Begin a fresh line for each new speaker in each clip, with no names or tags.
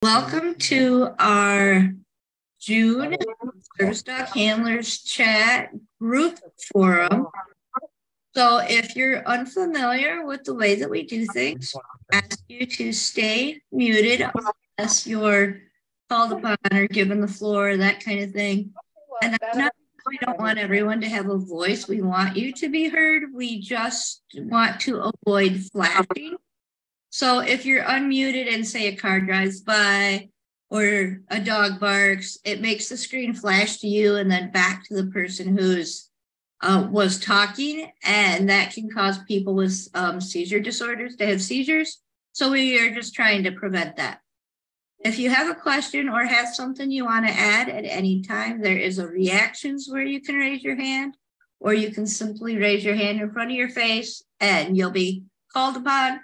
Welcome to our June Service Dog Handlers Chat group forum. So if you're unfamiliar with the way that we do things, I ask you to stay muted unless you're called upon or given the floor, that kind of thing. And that's not because we don't want everyone to have a voice. We want you to be heard. We just want to avoid flashing. So if you're unmuted and say a car drives by or a dog barks, it makes the screen flash to you and then back to the person who's was talking, and that can cause people with seizure disorders to have seizures. So we are just trying to prevent that. If you have a question or have something you want to add at any time, there is a reactions where you can raise your hand, or you can simply raise your hand in front of your face and you'll be called upon.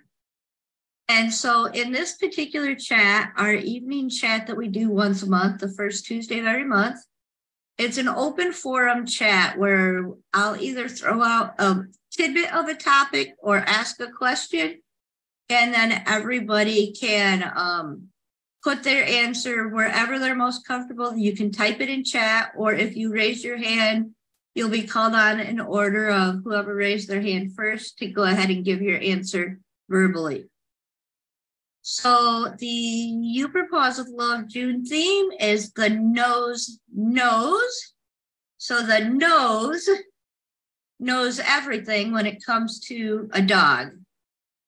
And so in this particular chat, our evening chat that we do once a month, the first Tuesday of every month, it's an open forum chat where I'll either throw out a tidbit of a topic or ask a question, and then everybody can put their answer wherever they're most comfortable. You can type it in chat, or if you raise your hand, you'll be called on in order of whoever raised their hand first to go ahead and give your answer verbally. So the You Propose with Love June theme is the nose knows. So the nose knows everything when it comes to a dog.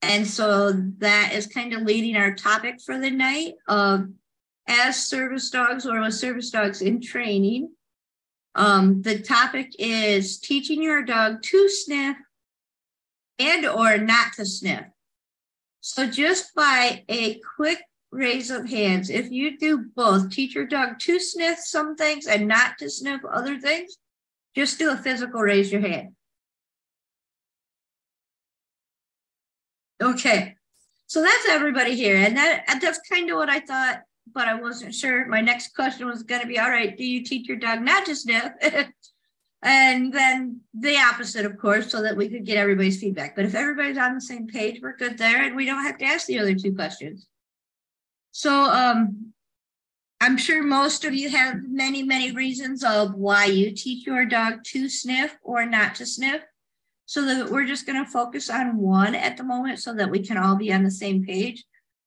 And so that is kind of leading our topic for the night of as service dogs or with service dogs in training. The topic is teaching your dog to sniff and or not to sniff. So just by a quick raise of hands, if you do both, teach your dog to sniff some things and not to sniff other things, just do a physical raise your hand. Okay, so that's everybody here. And that's kind of what I thought, but I wasn't sure. My next question was going to be, all right, do you teach your dog not to sniff? And then the opposite, of course, so that we could get everybody's feedback. But if everybody's on the same page, we're good there, and we don't have to ask the other two questions. So I'm sure most of you have many, many reasons of why you teach your dog to sniff or not to sniff. So that we're just going to focus on one at the moment so that we can all be on the same page.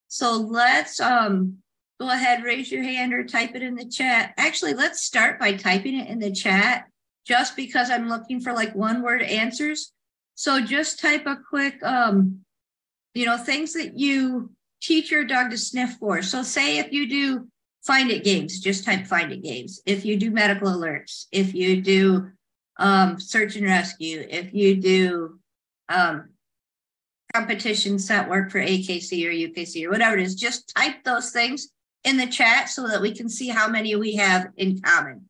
So let's go ahead, raise your hand or type it in the chat. Actually, let's start by typing it in the chat, just because I'm looking for like one-word answers. So just type a quick, things that you teach your dog to sniff for. So say if you do find it games, just type find it games. If you do medical alerts, if you do search and rescue, if you do competition set work for AKC or UKC or whatever it is, just type those things in the chat so that we can see how many we have in common.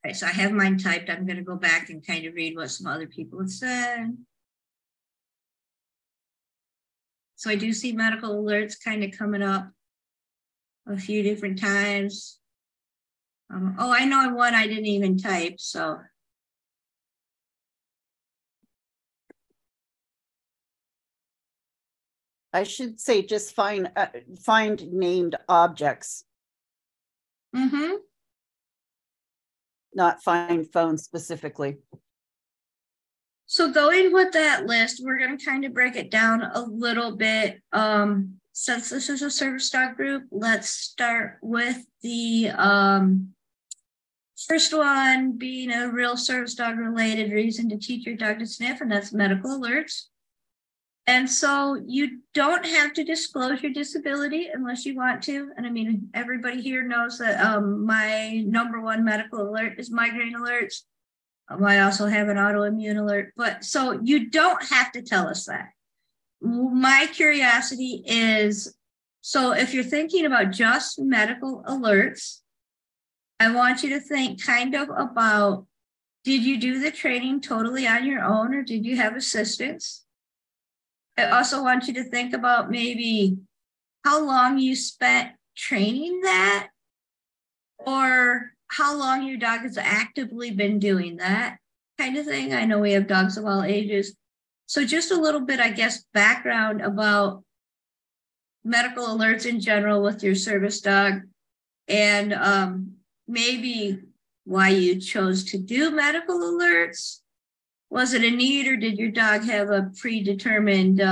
Okay, so I have mine typed. I'm going to go back and kind of read what some other people have said. So I do see medical alerts kind of coming up a few different times. Oh, I know one I didn't even type, so.
I should say just find named objects.
Mm-hmm.
Not find phones specifically.
So going with that list, we're going to kind of break it down a little bit. Since this is a service dog group, let's start with the first one being a real service dog related reason to teach your dog to sniff, and that's medical alerts. And so you don't have to disclose your disability unless you want to. And I mean, everybody here knows that my number one medical alert is migraine alerts. I also have an autoimmune alert, but so you don't have to tell us that. My curiosity is, so if you're thinking about just medical alerts, I want you to think kind of about did you do the training totally on your own, or did you have assistance? I also want you to think about maybe how long you spent training that, or how long your dog has actively been doing that kind of thing. I know we have dogs of all ages. So just a little bit, I guess, background about medical alerts in general with your service dog, and maybe why you chose to do medical alerts. Was it a need, or did your dog have a predetermined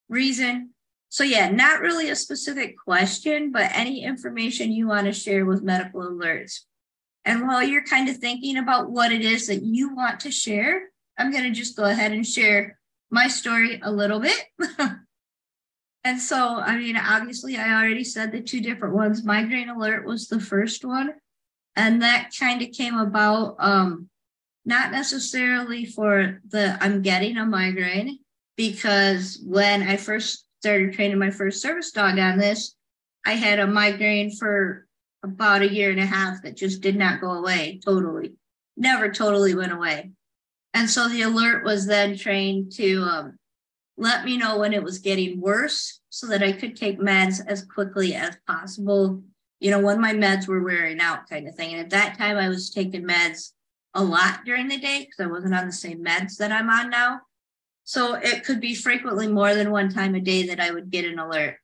reason? So yeah, not really a specific question, but any information you want to share with medical alerts. And while you're kind of thinking about what it is that you want to share, I'm going to just go ahead and share my story a little bit. And so, I mean, obviously, I already said the two different ones. Migraine alert was the first one. And that kind of came about not necessarily for I'm getting a migraine, because when I first started training my first service dog on this, I had a migraine for about 1.5 years that just did not go away totally. Never totally went away. And so the alert was then trained to let me know when it was getting worse so that I could take meds as quickly as possible, you know, when my meds were wearing out kind of thing. And at that time, I was taking meds a lot during the day because I wasn't on the same meds that I'm on now. So it could be frequently more than one time a day that I would get an alert.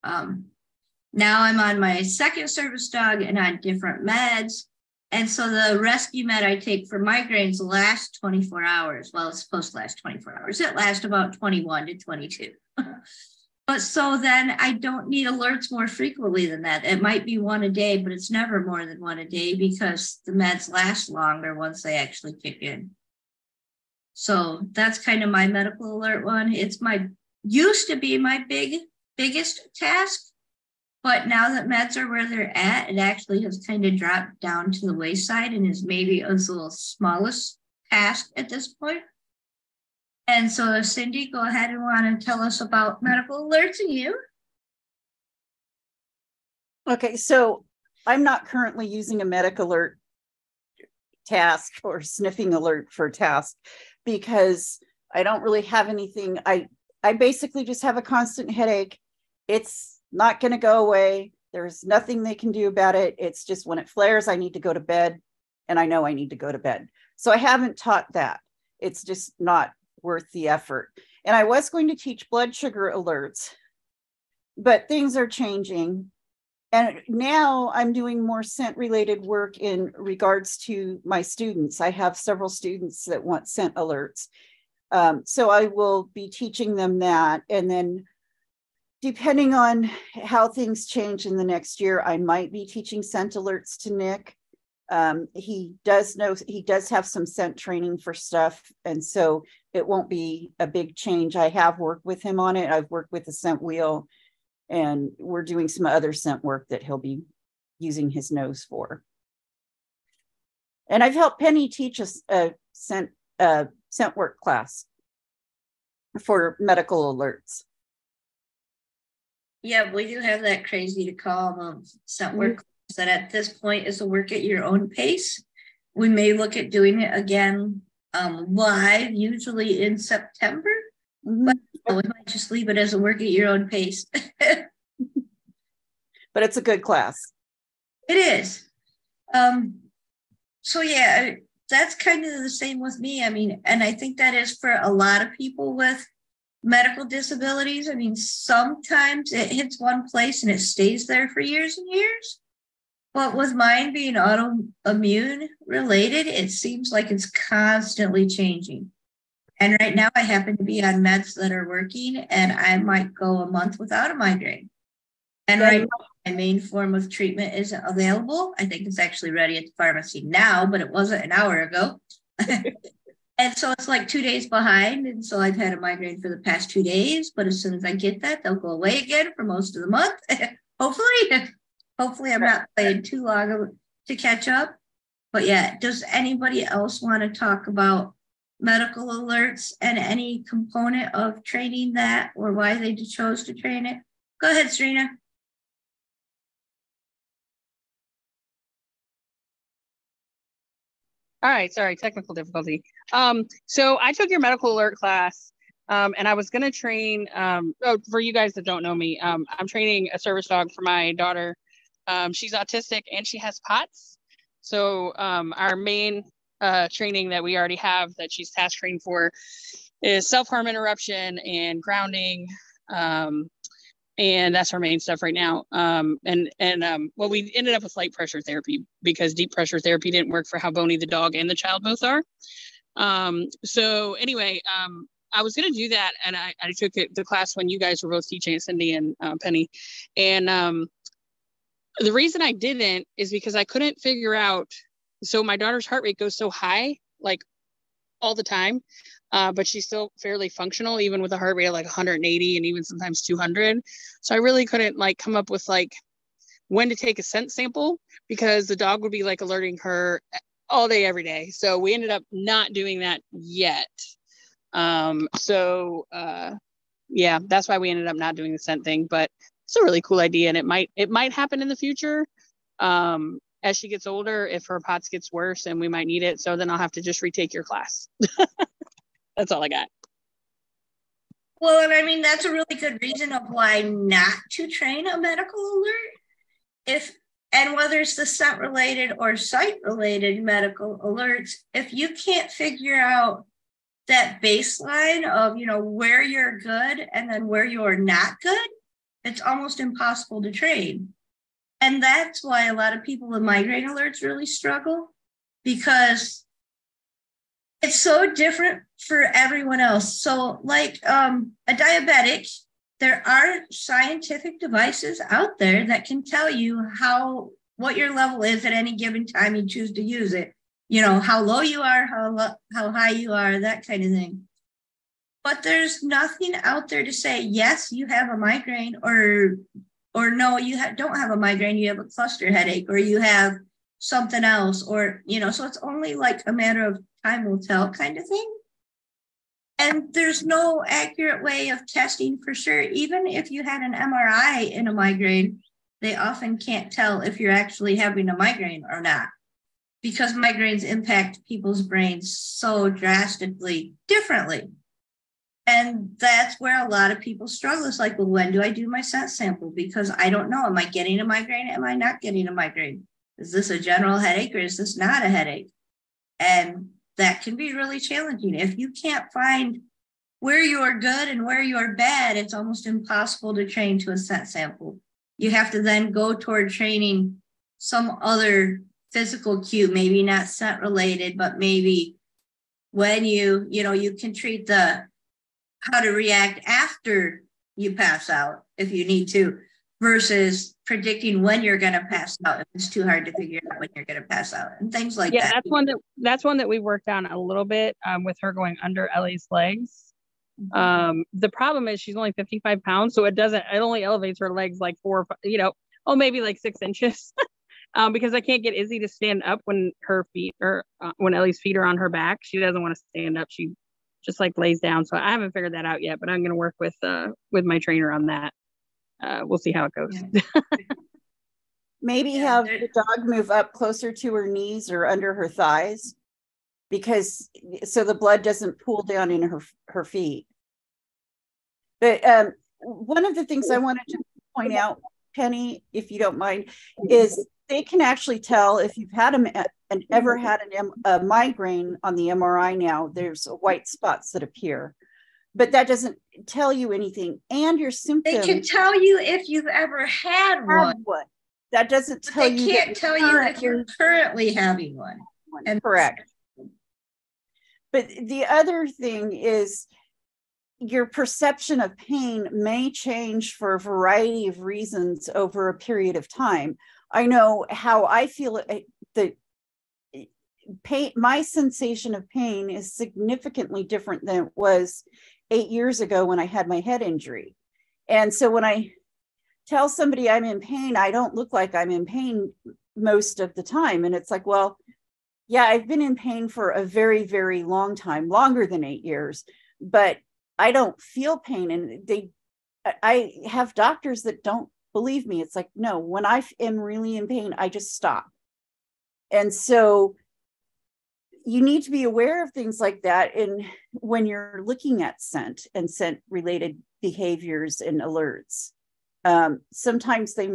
Now I'm on my second service dog and on different meds. And so the rescue med I take for migraines lasts 24 hours. Well, it's supposed to last 24 hours. It lasts about 21 to 22. But so then I don't need alerts more frequently than that. It might be one a day, but it's never more than one a day because the meds last longer once they actually kick in. So that's kind of my medical alert one. It's used to be my biggest task. But now that meds are where they're at, it actually has kind of dropped down to the wayside and is maybe a little smallest task at this point. And so, Cindy, go ahead and want to tell us about medical alerts and you.
Okay, so I'm not currently using a medical alert task or sniffing alert for a task because I don't really have anything. I basically just have a constant headache. It's not going to go away. There's nothing they can do about it. It's just when it flares, I need to go to bed, and I know I need to go to bed. So I haven't taught that. It's just not worth the effort. And I was going to teach blood sugar alerts, but things are changing. And now I'm doing more scent related work in regards to my students. I have several students that want scent alerts. So I will be teaching them that. And then depending on how things change in the next year, I might be teaching scent alerts to Nick. He does have some scent training for stuff. And so it won't be a big change. I have worked with him on it. I've worked with the scent wheel, and we're doing some other scent work that he'll be using his nose for. And I've helped Penny teach a scent work class for medical alerts.
Yeah, we do have that Crazy2Calm scent work that at this point is a work at your own pace. We may look at doing it again live, usually in September, but we might just leave it as a work at your own pace.
But it's a good class.
It is. So yeah, that's kind of the same with me. I mean, and I think that is for a lot of people with medical disabilities. I mean, sometimes it hits one place and it stays there for years and years. But with mine being autoimmune related, it seems like it's constantly changing. And right now I happen to be on meds that are working, and I might go a month without a migraine. And right now, my main form of treatment isn't available. I think it's actually ready at the pharmacy now, but it wasn't an hour ago. And so it's like 2 days behind. And so I've had a migraine for the past 2 days, but as soon as I get that, they'll go away again for most of the month. Hopefully I'm not playing too long to catch up. But yeah, does anybody else want to talk about medical alerts and any component of training that, or why they chose to train it? Go ahead, Serena.
All right, sorry, technical difficulty. So I took your medical alert class, and I was going to train, for you guys that don't know me, I'm training a service dog for my daughter. She's autistic and she has POTS. So our main training that we already have that she's task trained for is self-harm interruption and grounding. And that's our main stuff right now. Well, we ended up with light pressure therapy because deep pressure therapy didn't work for how bony the dog and the child both are. So anyway, I was going to do that. And I took the class when you guys were both teaching it, Cindy and Penny. And the reason I didn't is because I couldn't figure out. So my daughter's heart rate goes so high, like all the time. But she's still fairly functional, even with a heart rate of like 180 and even sometimes 200. So I really couldn't like come up with like when to take a scent sample because the dog would be like alerting her all day, every day. So we ended up not doing that yet. Yeah, that's why we ended up not doing the scent thing, but it's a really cool idea. And it might happen in the future. As she gets older, if her POTS gets worse and we might need it. So then I'll have to just retake your class. That's all I got.
Well, and I mean, that's a really good reason of why not to train a medical alert. And whether it's the scent related or sight related medical alerts, if you can't figure out that baseline of, where you're good and then where you're not good, it's almost impossible to train. And that's why a lot of people with migraine alerts really struggle, because it's so different for everyone else. So like a diabetic, there are scientific devices out there that can tell you what your level is at any given time you choose to use it. How low you are, how high you are, that kind of thing. But there's nothing out there to say, yes, you have a migraine, or no, you don't have a migraine, you have a cluster headache, or you have something else, or, so it's only like a matter of time will tell kind of thing. And there's no accurate way of testing for sure. Even if you had an MRI in a migraine, they often can't tell if you're actually having a migraine or not, because migraines impact people's brains so drastically differently. And that's where a lot of people struggle. It's like, well, when do I do my scent sample? Because I don't know. Am I getting a migraine? Am I not getting a migraine? Is this a general headache or is this not a headache? And that can be really challenging. If you can't find where you're good and where you're bad, it's almost impossible to train to a scent sample. You have to then go toward training some other physical cue, maybe not scent related, but maybe when you can treat how to react after you pass out if you need to, versus predicting when you're going to pass out if it's too hard to figure out when you're going to pass out and things like that.
Yeah, that's one that we worked on a little bit with her going under Ellie's legs. The problem is she's only 55 pounds, so it only elevates her legs like 4 or 5, maybe like 6 inches. Because I can't get Izzy to stand up when her feet or when Ellie's feet are on her back. She doesn't want to stand up. She just like lays down. So I haven't figured that out yet, but I'm going to work with my trainer on that. We'll see how it goes.
Yeah. Maybe have the dog move up closer to her knees or under her thighs, so the blood doesn't pool down in her feet. But one of the things I wanted to point out, Penny, if you don't mind, is they can actually tell if you've had ever had a migraine on the MRI. Now there's white spots that appear, but that doesn't tell you anything. And your symptoms.
They can tell you if you've ever had one.
That doesn't tell you.
They can't tell you if you're currently having one.
And correct. But the other thing is your perception of pain may change for a variety of reasons over a period of time. I know how I feel the pain, my sensation of pain is significantly different than it was 8 years ago when I had my head injury. And so when I tell somebody I'm in pain, I don't look like I'm in pain most of the time. And it's like, well, yeah, I've been in pain for a very, very long time, longer than 8 years, but I don't feel pain. And I have doctors that don't believe me. It's like, no, when I am really in pain, I just stop. And so you need to be aware of things like that. And when you're looking at scent and scent related behaviors and alerts, sometimes it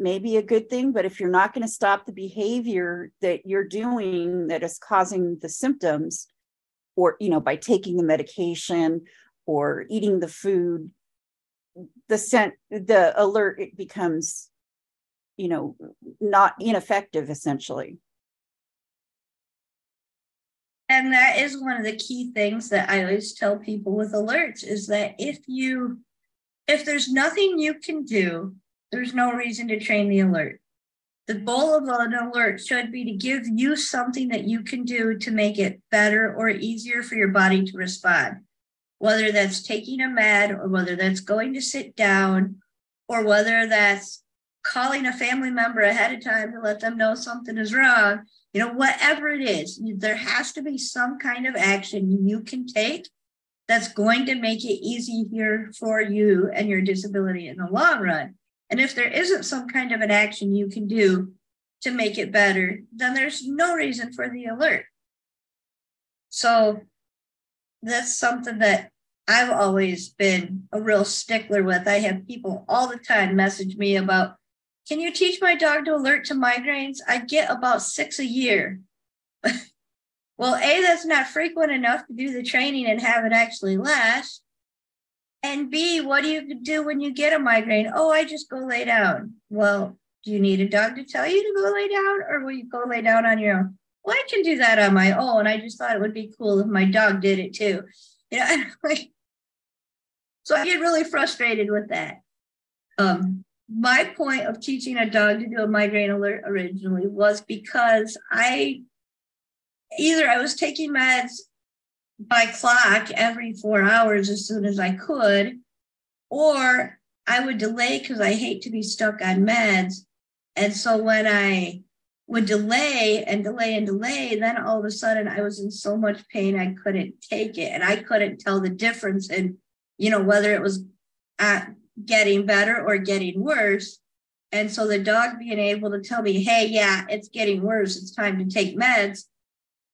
may be a good thing, but if you're not going to stop the behavior that you're doing that is causing the symptoms, or, by taking the medication or eating the food, the alert, it becomes, not ineffective, essentially.
And that is one of the key things that I always tell people with alerts is that if there's nothing you can do, there's no reason to train the alert. The goal of an alert should be to give you something that you can do to make it better or easier for your body to respond. Whether that's taking a med, or whether that's going to sit down, or whether that's calling a family member ahead of time to let them know something is wrong, whatever it is, there has to be some kind of action you can take that's going to make it easier for you and your disability in the long run. And if there isn't some kind of an action you can do to make it better, then there's no reason for the alert. So that's something that I've always been a real stickler with. I have people all the time message me about, can you teach my dog to alert to migraines? I get about 6 a year. Well, A, that's not frequent enough to do the training and have it actually last. And B, what do you do when you get a migraine? Oh, I just go lay down. Well, do you need a dog to tell you to go lay down, or will you go lay down on your own? Well, I can do that on my own. I just thought it would be cool if my dog did it too. So I get really frustrated with that. My point of teaching a dog to do a migraine alert originally was because I was taking meds by clock every 4 hours as soon as I could, or I would delay because I hate to be stuck on meds. And so when I would delay, then all of a sudden I was in so much pain I couldn't take it, and I couldn't tell the difference in, whether it was getting better or getting worse. And so the dog being able to tell me, hey, yeah, it's getting worse, it's time to take meds,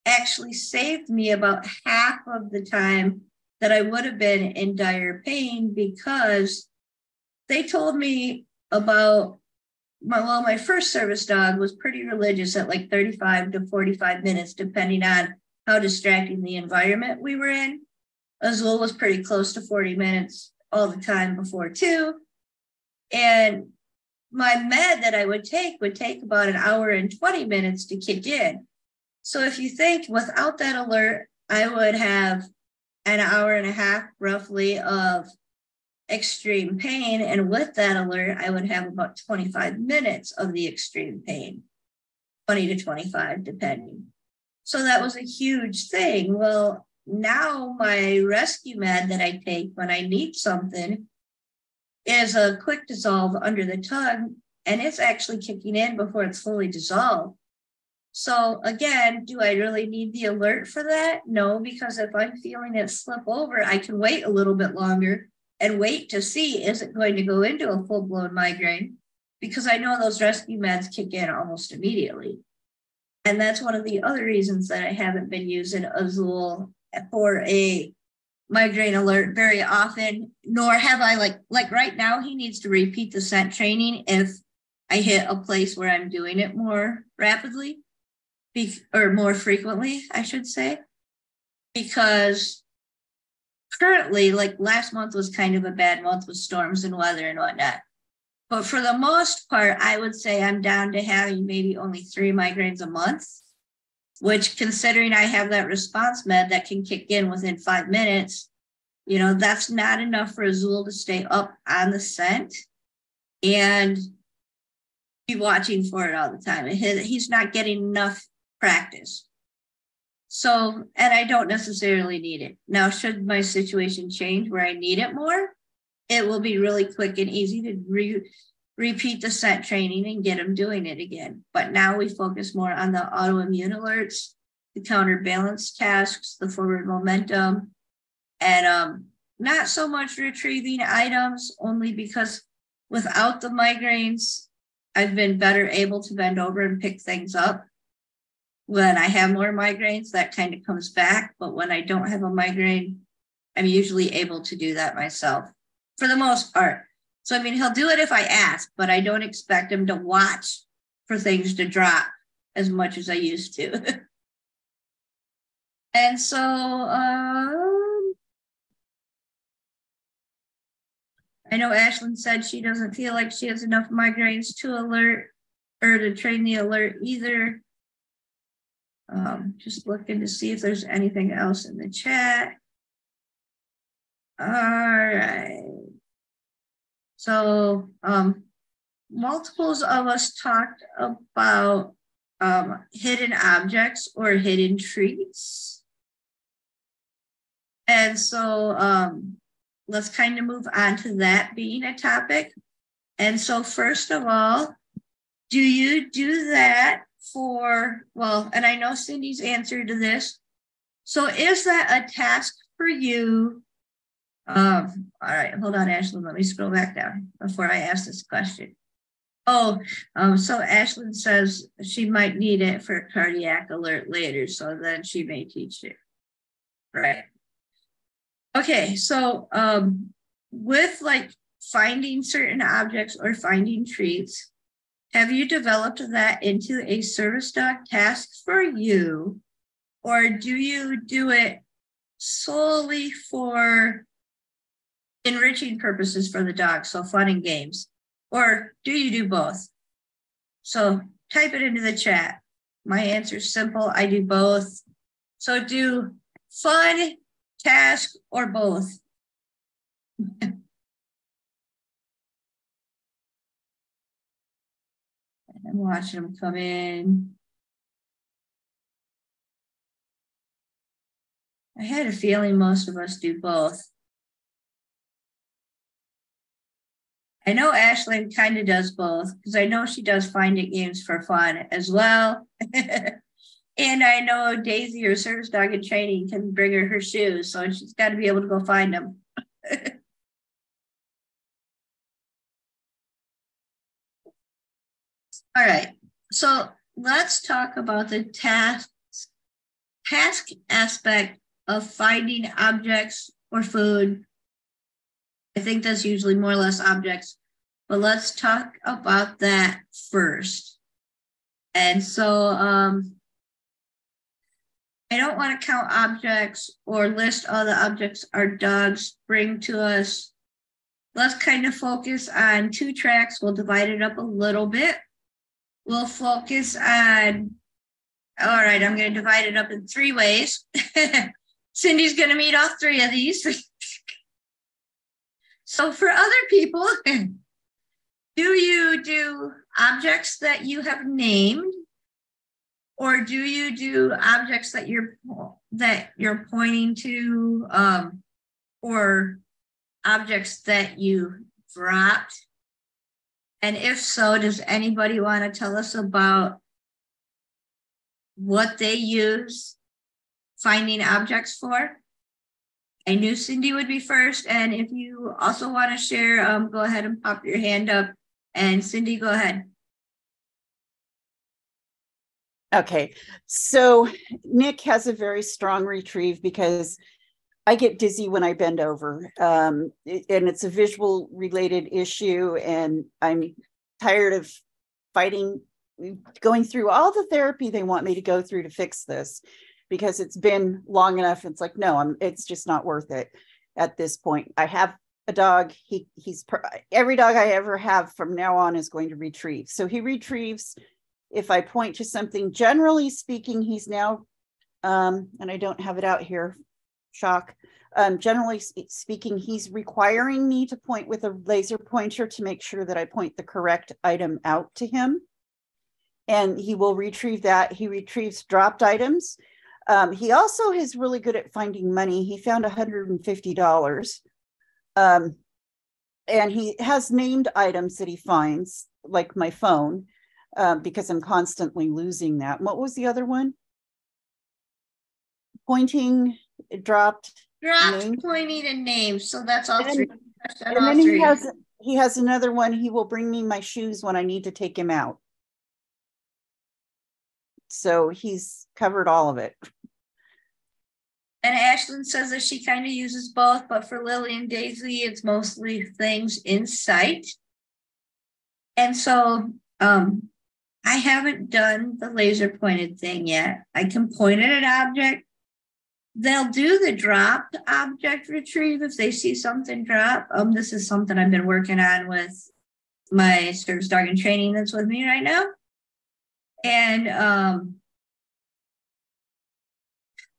actually saved me about half of the time that I would have been in dire pain, because they told me about my first service dog was pretty religious at like 35 to 45 minutes, depending on how distracting the environment we were in. Azul was pretty close to 40 minutes all the time before too. And my med that I would take about an hour and 20 minutes to kick in. So if you think without that alert, I would have an hour and a half roughly of extreme pain. And with that alert, I would have about 25 minutes of the extreme pain, 20 to 25, depending. So that was a huge thing. Well, now my rescue med that I take when I need something is a quick dissolve under the tongue, and it's actually kicking in before it's fully dissolved. So again, do I really need the alert for that? No, because if I'm feeling it slip over, I can wait a little bit longer and wait to see, is it going to go into a full-blown migraine? Because I know those rescue meds kick in almost immediately. And that's one of the other reasons that I haven't been using Azul for a migraine alert very often, nor have I, like right now, he needs to repeat the scent training if I hit a place where I'm doing it more rapidly, or more frequently, I should say, because currently, like last month was kind of a bad month with storms and weather and whatnot. But for the most part, I would say I'm down to having maybe only 3 migraines a month, which, considering I have that response med that can kick in within 5 minutes, that's not enough for Azul to stay up on the scent and be watching for it all the time. He's not getting enough practice. So, and I don't necessarily need it. Now, should my situation change where I need it more, it will be really quick and easy to repeat the scent training and get him doing it again. But now we focus more on the autoimmune alerts, the counterbalance tasks, the forward momentum, and not so much retrieving items, only because without the migraines, I've been better able to bend over and pick things up. when I have more migraines, that kind of comes back. But when I don't have a migraine, I'm usually able to do that myself for the most part. So, I mean, he'll do it if I ask, but I don't expect him to watch for things to drop as much as I used to. And so, I know Ashlyn said she doesn't feel like she has enough migraines to alert or to train the alert either. Just looking to see if there's anything else in the chat. All right. So multiples of us talked about hidden objects or hidden treats. And so let's kind of move on to that being a topic. And so first of all, do you do that for, well, and I know Cindy's answer to this. So is that a task for you? All right, hold on, Ashlyn. Let me scroll back down before I ask this question. So Ashlyn says she might need it for a cardiac alert later, so then she may teach it. Right. Okay, so with like finding certain objects or finding treats, have you developed that into a service dog task for you, or do you do it solely for enriching purposes for the dog, so fun and games, or do you do both? So type it into the chat. My answer is simple. I do both. So do fun, task, or both. I'm watching them come in. I had a feeling most of us do both. I know Ashlyn kind of does both because I know she does find it games for fun as well. And I know Daisy, her service dog in training, can bring her shoes, so she's got to be able to go find them. All right, so let's talk about the task aspect of finding objects or food. I think that's usually more or less objects, but let's talk about that first. And so I don't want to count objects or list all the objects our dogs bring to us. Let's kind of focus on 2 tracks. We'll divide it up a little bit. We'll focus on, all right, I'm going to divide it up in 3 ways. Cindy's going to meet all 3 of these. So for other people, do you do objects that you have named, or do you do objects that you're pointing to, or objects that you dropped? And if so, does anybody want to tell us about what they use finding objects for? I knew Cindy would be first, and if you also want to share, go ahead and pop your hand up. And Cindy, go ahead.
Okay, so Nick has a very strong retrieve because I get dizzy when I bend over, and it's a visual related issue, and I'm tired of going through all the therapy they want me to go through to fix this, because it's been long enough. It's like, no, it's just not worth it at this point. I have a dog. Every dog I ever have from now on is going to retrieve. So he retrieves if I point to something. Generally speaking, he's now, and I don't have it out here, shock. Generally speaking, he's requiring me to point with a laser pointer to make sure that I point the correct item out to him. And he will retrieve that. He retrieves dropped items. He also is really good at finding money. He found $150. And he has named items that he finds, like my phone, because I'm constantly losing that. What was the other one? Pointing, dropped,
pointing, and names. So that's all 3.
And then he has another one. He will bring me my shoes when I need to take him out. So he's covered all of it.
And Ashlyn says that she kind of uses both, but for Lily and Daisy, it's mostly things in sight. And so I haven't done the laser pointed thing yet. I can point at an object. They'll do the dropped object retrieve if they see something drop. This is something I've been working on with my service dog in training that's with me right now. And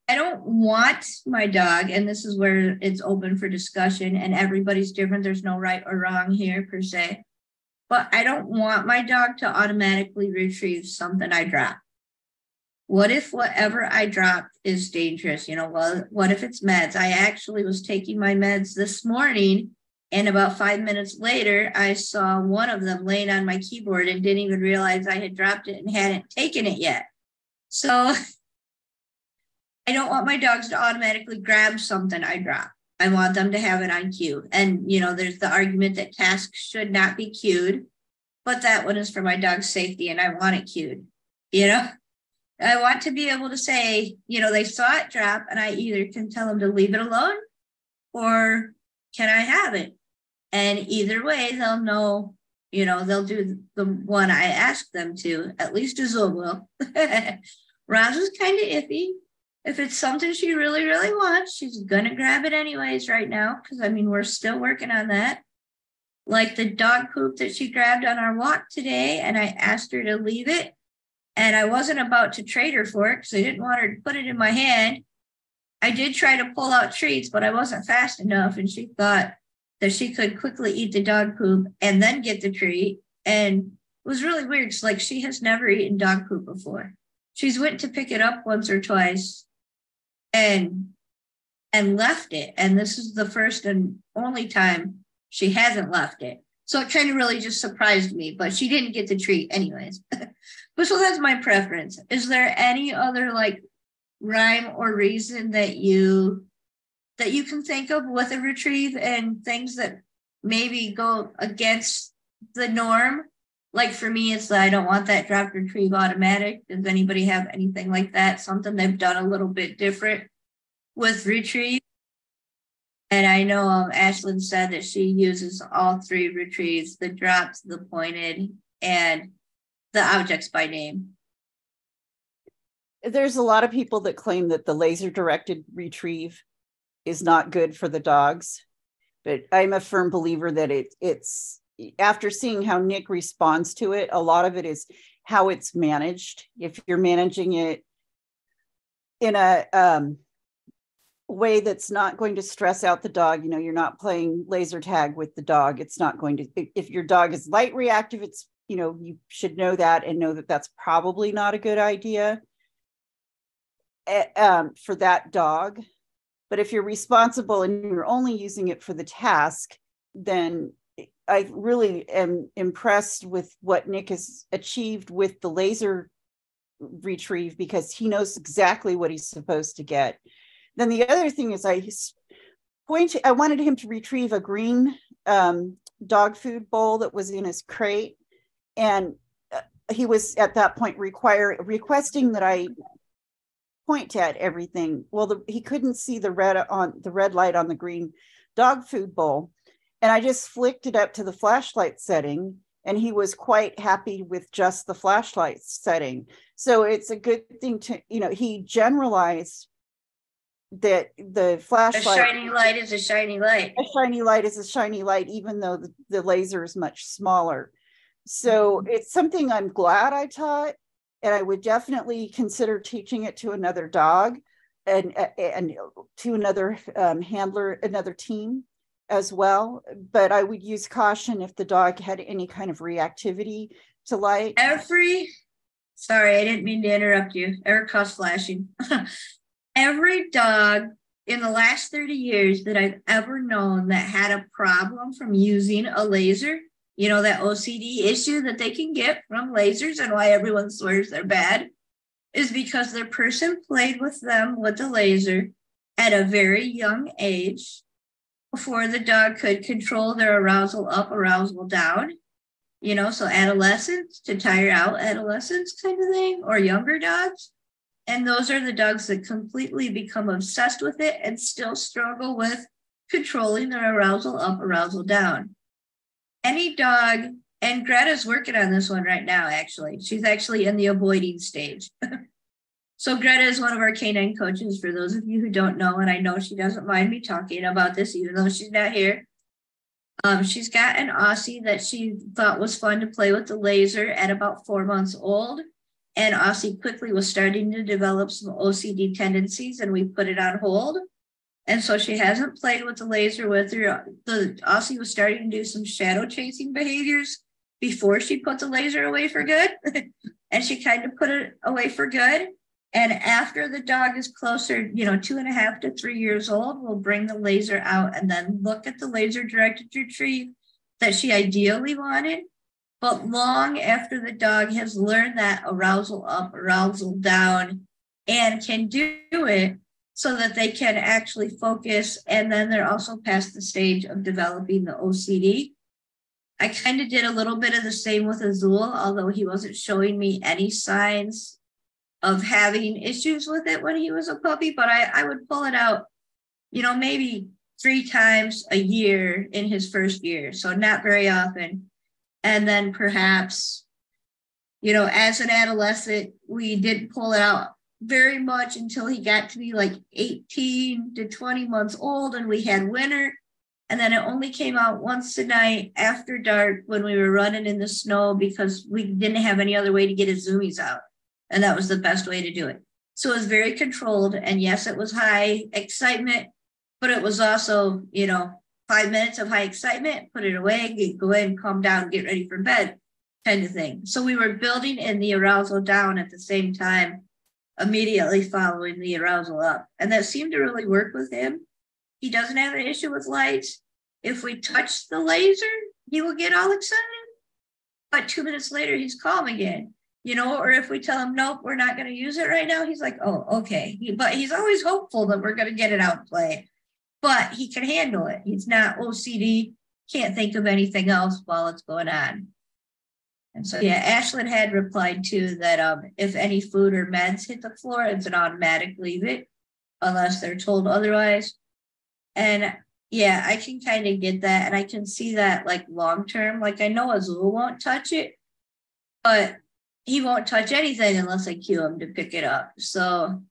I don't want my dog, and this is where it's open for discussion, and everybody's different. There's no right or wrong here per se. But I don't want my dog to automatically retrieve something I drop. What if whatever I dropped is dangerous? Well, what if it's meds? I actually was taking my meds this morning, and about 5 minutes later, I saw one of them laying on my keyboard and didn't even realize I had dropped it and hadn't taken it yet. So I don't want my dogs to automatically grab something I drop. I want them to have it on cue. And, there's the argument that tasks should not be cued, but that one is for my dog's safety, and I want it cued. I want to be able to say, they saw it drop, and I either can tell them to leave it alone or can I have it? And either way, they'll know, they'll do the one I asked them to, at least Azul will. Roz is kind of iffy. If it's something she really, really wants, she's going to grab it anyways right now, because, we're still working on that. Like the dog poop that she grabbed on our walk today, and I asked her to leave it. And I wasn't about to trade her for it because I didn't want her to put it in my hand. I did try to pull out treats, but I wasn't fast enough. And she thought that she could quickly eat the dog poop and then get the treat. And it was really weird. It's like she has never eaten dog poop before. She's went to pick it up once or twice and left it. And this is the first and only time she hasn't left it. So it kind of really just surprised me, but she didn't get the treat anyways. But so that's my preference. Is there any other rhyme or reason that you can think of with a retrieve and things that maybe go against the norm? Like for me, it's that I don't want that drop retrieve automatic. Does anybody have anything like that? Something they've done a little bit different with retrieve? And I know Ashlyn said that she uses all three retrieves, the drops, the pointed, and the objects by name.
There's a lot of people that claim that the laser directed retrieve is not good for the dogs, but I'm a firm believer that it's after seeing how Nick responds to it, a lot of it is how it's managed. If you're managing it in a way that's not going to stress out the dog, you're not playing laser tag with the dog. It's not going to, if your dog is light reactive, it's, you should know that and know that that's probably not a good idea for that dog. But if you're responsible and you're only using it for the task, then I really am impressed with what Nick has achieved with the laser retrieve, because he knows exactly what he's supposed to get. Then the other thing is I wanted him to retrieve a green dog food bowl that was in his crate. And he was at that point requesting that I point at everything. Well, he couldn't see the red light on the green dog food bowl. And I just flicked it up to the flashlight setting, and he was quite happy with just the flashlight setting. So it's a good thing to, he generalized that the flashlight,
a shiny light is a shiny light.
A shiny light is a shiny light, even though the laser is much smaller. So it's something I'm glad I taught, and I would definitely consider teaching it to another dog and to another handler, another team as well. But I would use caution if the dog had any kind of reactivity to light.
Sorry, I didn't mean to interrupt you. Erica's flashing. Every dog in the last 30 years that I've ever known that had a problem from using a laser, that OCD issue that they can get from lasers and why everyone swears they're bad, is because their person played with them with the laser at a very young age before the dog could control their arousal up, arousal down. so adolescents to tire out adolescents kind of thing, or younger dogs. And those are the dogs that completely become obsessed with it and still struggle with controlling their arousal up, arousal down. Any dog, and Greta's working on this one right now, actually. She's actually in the avoiding stage. So Greta is one of our canine coaches, for those of you who don't know, and I know she doesn't mind me talking about this, even though she's not here. She's got an Aussie that she thought was fun to play with the laser at about 4 months old. And Aussie quickly was starting to develop some OCD tendencies, and we put it on hold. And so she hasn't played with the laser with her. The Aussie was starting to do some shadow chasing behaviors before she put the laser away for good. And she kind of put it away for good. And after the dog is closer, 2.5 to 3 years old, we'll bring the laser out and then look at the laser directed retrieve that she ideally wanted. But long after the dog has learned that arousal up, arousal down, and can do it so that they can actually focus. And then they're also past the stage of developing the OCD. I kind of did a little bit of the same with Azul, although he wasn't showing me any signs of having issues with it when he was a puppy, but I would pull it out, maybe 3 times a year in his first year. So not very often. And then perhaps, as an adolescent, we didn't pull it out very much until he got to be like 18 to 20 months old and we had winter. And then it only came out once a night after dark when we were running in the snow because we didn't have any other way to get his zoomies out. And that was the best way to do it. So it was very controlled. And yes, it was high excitement, but it was also, 5 minutes of high excitement, put it away, go in, calm down, get ready for bed kind of thing. So we were building in the arousal down at the same time, immediately following the arousal up. And that seemed to really work with him. He doesn't have an issue with lights. If we touch the laser, he will get all excited. But 2 minutes later, he's calm again. Or if we tell him, nope, we're not going to use it right now, he's like, oh, okay. But he's always hopeful that we're going to get it out and play. But he can handle it. He's not OCD, can't think of anything else while it's going on. And so, yeah, Ashlyn had replied too that if any food or meds hit the floor, it's an automatic leave it unless they're told otherwise. And yeah, I can kind of get that. And I can see that like long term. Like I know Azul won't touch it, but he won't touch anything unless I cue him to pick it up. So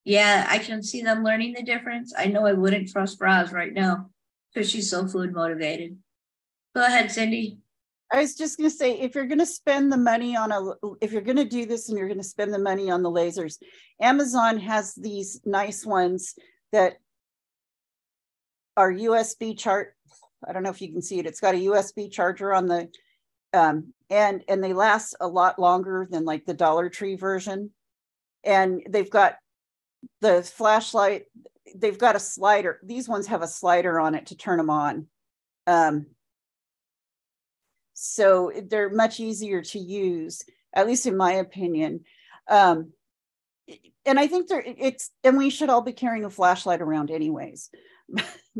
yeah, I can see them learning the difference. I know I wouldn't trust Roz right now because she's so food motivated. Go ahead, Cindy.
I was just going to say, if you're going to spend the money on if you're going to do this and you're going to spend the money on the lasers, Amazon has these nice ones that are USB I don't know if you can see it. It's got a USB charger on the, and they last a lot longer than like the Dollar Tree version. And they've got the flashlight, they've got a slider. These ones have a slider on it to turn them on. So they're much easier to use, at least in my opinion. And I think and we should all be carrying a flashlight around anyways.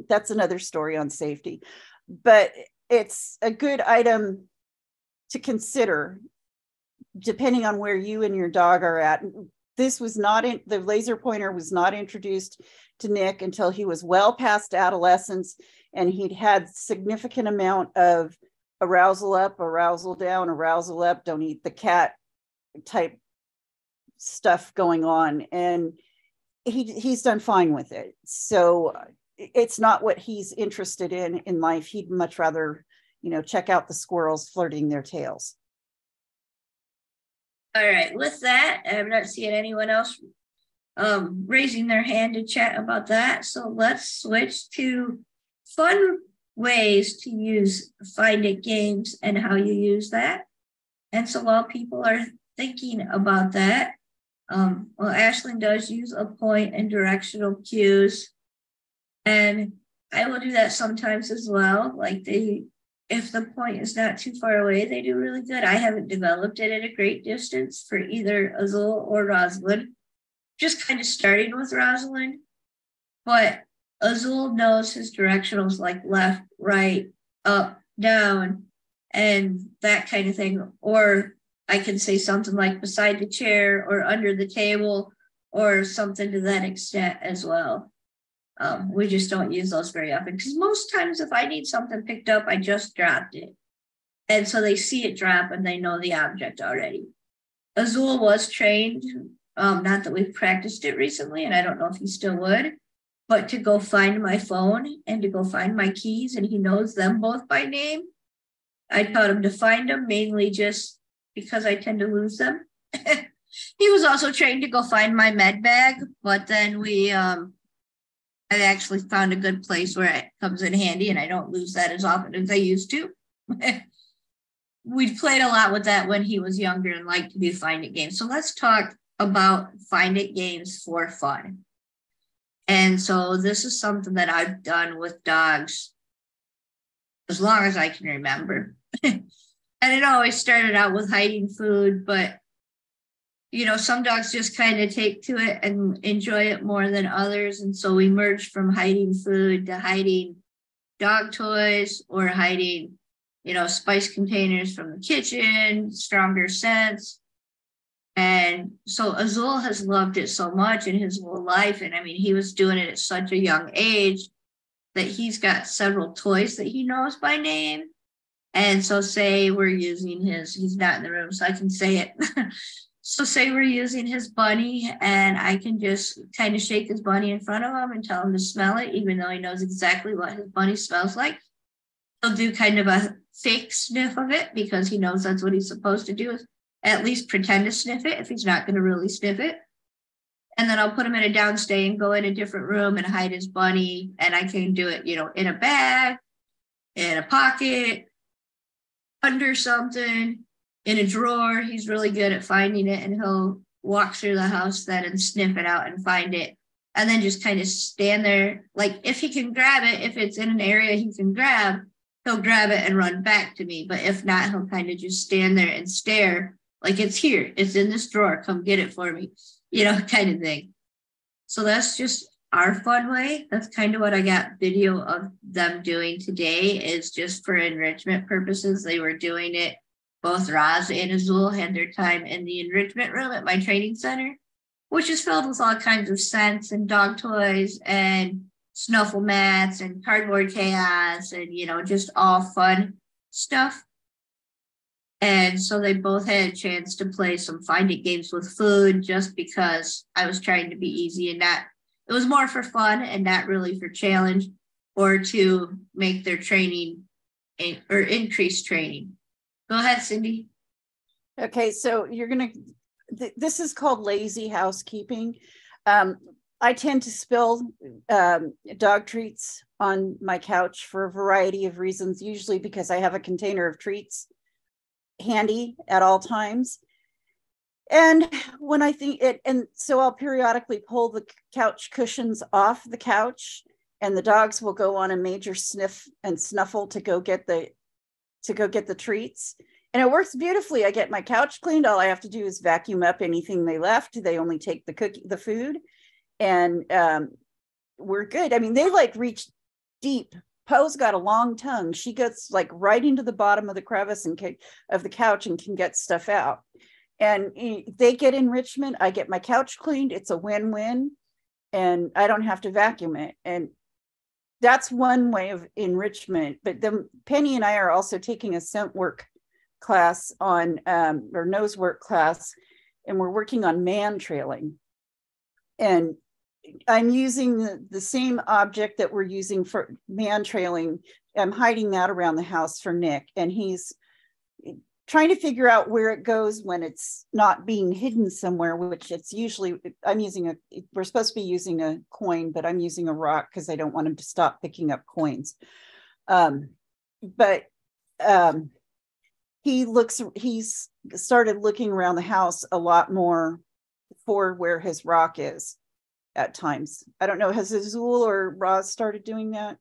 That's another story on safety, but it's a good item to consider depending on where you and your dog are at. This was not the laser pointer was not introduced to Nick until he was well past adolescence, and he'd had significant amount of arousal up, arousal down, arousal up, don't eat the cat type stuff going on. And he's done fine with it. So it's not what he's interested in life. He'd much rather, check out the squirrels flirting their tails.
All right, with that, I'm not seeing anyone else raising their hand to chat about that. So let's switch to fun ways to use Find It games and how you use that. And so while people are thinking about that, Ashlyn does use a point and directional cues. And I will do that sometimes as well. Like if the point is not too far away, they do really good. I haven't developed it at a great distance for either Azul or Rosalind. Just kind of starting with Rosalind. But Azul knows his directionals like left, right, up, down. and that kind of thing. Or I can say something like beside the chair or under the table or something to that extent as well. We just don't use those very often because most times if I need something picked up, I just dropped it. And so they see it drop and they know the object already. Azul was trained, not that we've practiced it recently, and I don't know if he still would, but to go find my phone and to go find my keys, and he knows them both by name. I taught him to find them mainly just because I tend to lose them. He was also trained to go find my med bag, but then I actually found a good place where it comes in handy and I don't lose that as often as I used to. We played a lot with that when he was younger and liked to do find it games. So let's talk about find it games for fun. And so this is something that I've done with dogs as long as I can remember. And it always started out with hiding food, but you know, some dogs just kind of take to it and enjoy it more than others. And so we merged from hiding food to hiding dog toys or hiding, you know, spice containers from the kitchen, stronger scents. And so Azul has loved it so much in his whole life. And I mean, he was doing it at such a young age that he's got several toys that he knows by name. And so say we're using he's not in the room, so I can say it. So say we're using his bunny and I can just kind of shake his bunny in front of him and tell him to smell it, even though he knows exactly what his bunny smells like. He'll do kind of a fake sniff of it because he knows that's what he's supposed to do, is at least pretend to sniff it if he's not going to really sniff it. And then I'll put him in a downstay and go in a different room and hide his bunny. And I can do it, you know, in a bag, in a pocket, under something, in a drawer. He's really good at finding it, and he'll walk through the house then and sniff it out and find it, and then just kind of stand there. Like if he can grab it, if it's in an area he can grab, he'll grab it and run back to me. But if not, he'll kind of just stand there and stare like it's here, it's in this drawer, come get it for me, you know, kind of thing. So that's just our fun way. That's kind of what I got video of them doing today, is just for enrichment purposes. They were doing it. Both Roz and Azul had their time in the enrichment room at my training center, which is filled with all kinds of scents and dog toys and snuffle mats and cardboard chaos and, you know, just all fun stuff. And so they both had a chance to play some find it games with food just because I was trying to be easy and not, it was more for fun and not really for challenge or to make their training or increase training. Go ahead, Cindy.
Okay, so you're going to, this is called lazy housekeeping. I tend to spill dog treats on my couch for a variety of reasons, usually because I have a container of treats handy at all times. And when I think it, and so I'll periodically pull the couch cushions off the couch, and the dogs will go on a major sniff and snuffle to go get the treats. And it works beautifully. I get my couch cleaned. All I have to do is vacuum up anything they left. They only take the food, and we're good. I mean, they like reach deep. Poe's got a long tongue. She gets like right into the bottom of the crevice of the couch and can get stuff out. And they get enrichment. I get my couch cleaned. It's a win-win, and I don't have to vacuum it. And that's one way of enrichment. But then Penny and I are also taking a scent work class on, or nose work class, and we're working on man trailing. And I'm using the same object that we're using for man trailing. I'm hiding that around the house for Nick, and he's trying to figure out where it goes when it's not being hidden somewhere, which it's usually, we're supposed to be using a coin, but I'm using a rock because I don't want him to stop picking up coins. He's started looking around the house a lot more for where his rock is at times. I don't know, has Azul or Roz started doing that?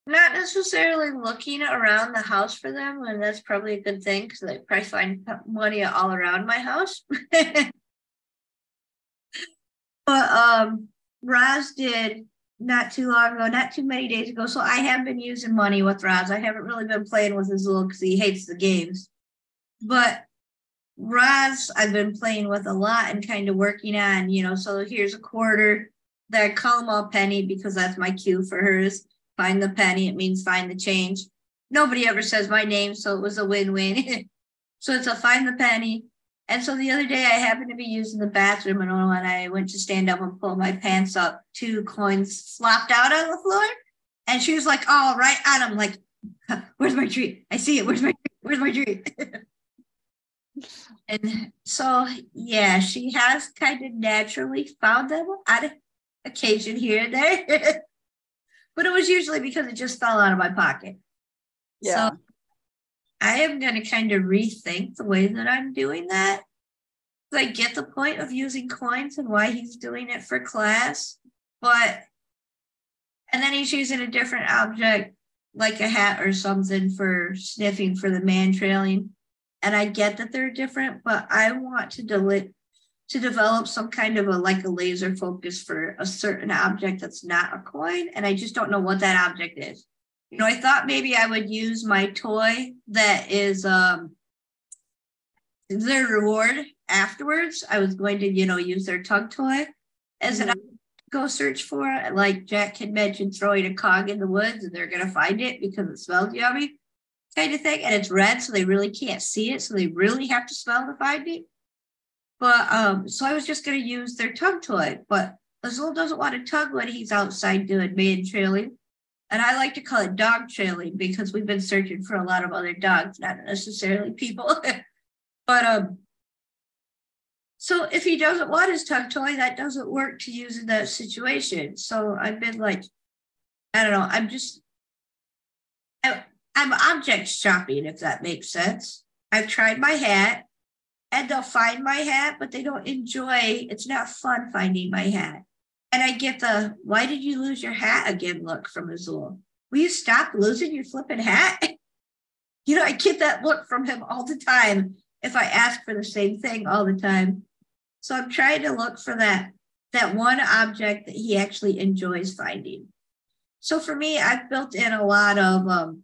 Not necessarily looking around the house for them, and that's probably a good thing because they probably find money all around my house. But Roz did not too long ago, not too many days ago. So I have been using money with Roz. I haven't really been playing with Azul because he hates the games. But Roz, I've been playing with a lot and kind of working on, so here's a quarter that I call them all penny because that's my cue for hers. Find the penny. It means find the change. Nobody ever says my name, so it was a win-win. So it's a find the penny. And so the other day I happened to be using the bathroom, and when I went to stand up and pull my pants up, 2 coins flopped out on the floor. And she was like, oh, right on. I'm like, where's my treat? I see it. Where's my treat? And so, yeah, she has kind of naturally found them on occasion here and there. But it was usually because it just fell out of my pocket.
Yeah.
So I am going to kind of rethink the way that I'm doing that. I get the point of using coins and why he's doing it for class, and then he's using a different object like a hat or something for sniffing for the man trailing. And I get that they're different, but I want to develop some kind of a laser focus for a certain object that's not a coin. And I just don't know what that object is. I thought maybe I would use my toy that is their reward afterwards. I was going to, use their tug toy as an go search for it. Like Jack had mentioned, throwing a cog in the woods and they're going to find it because it smells yummy kind of thing. And it's red, so they really can't see it. So they really have to smell to find it. But so I was just going to use their tug toy. But Azul doesn't want to tug when he's outside doing man trailing. And I like to call it dog trailing because we've been searching for a lot of other dogs, not necessarily people. But so if he doesn't want his tug toy, that doesn't work to use in that situation. So I've been like, I don't know, I'm object shopping, if that makes sense. I've tried my hat and they'll find my hat, but they don't enjoy, it's not fun finding my hat. And I get the, why did you lose your hat again look from Azul? Will you stop losing your flipping hat? I get that look from him all the time if I ask for the same thing all the time. So I'm trying to look for that one object that he actually enjoys finding. So for me, I've built in a lot of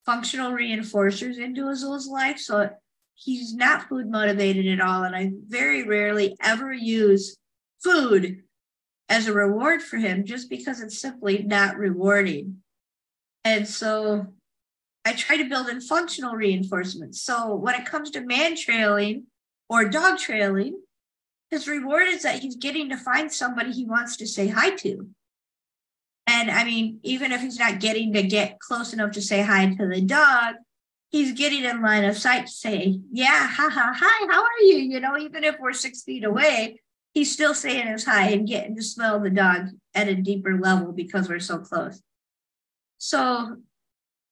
functional reinforcers into Azul's life. So he's not food motivated at all. And I very rarely ever use food as a reward for him just because it's simply not rewarding. And so I try to build in functional reinforcements. So when it comes to man trailing or dog trailing, his reward is that he's getting to find somebody he wants to say hi to. And I mean, even if he's not getting to get close enough to say hi to the dog, he's getting in line of sight to say, yeah, hi, how are you? Even if we're 6 feet away, he's still saying his hi and getting to smell the dog at a deeper level because we're so close. So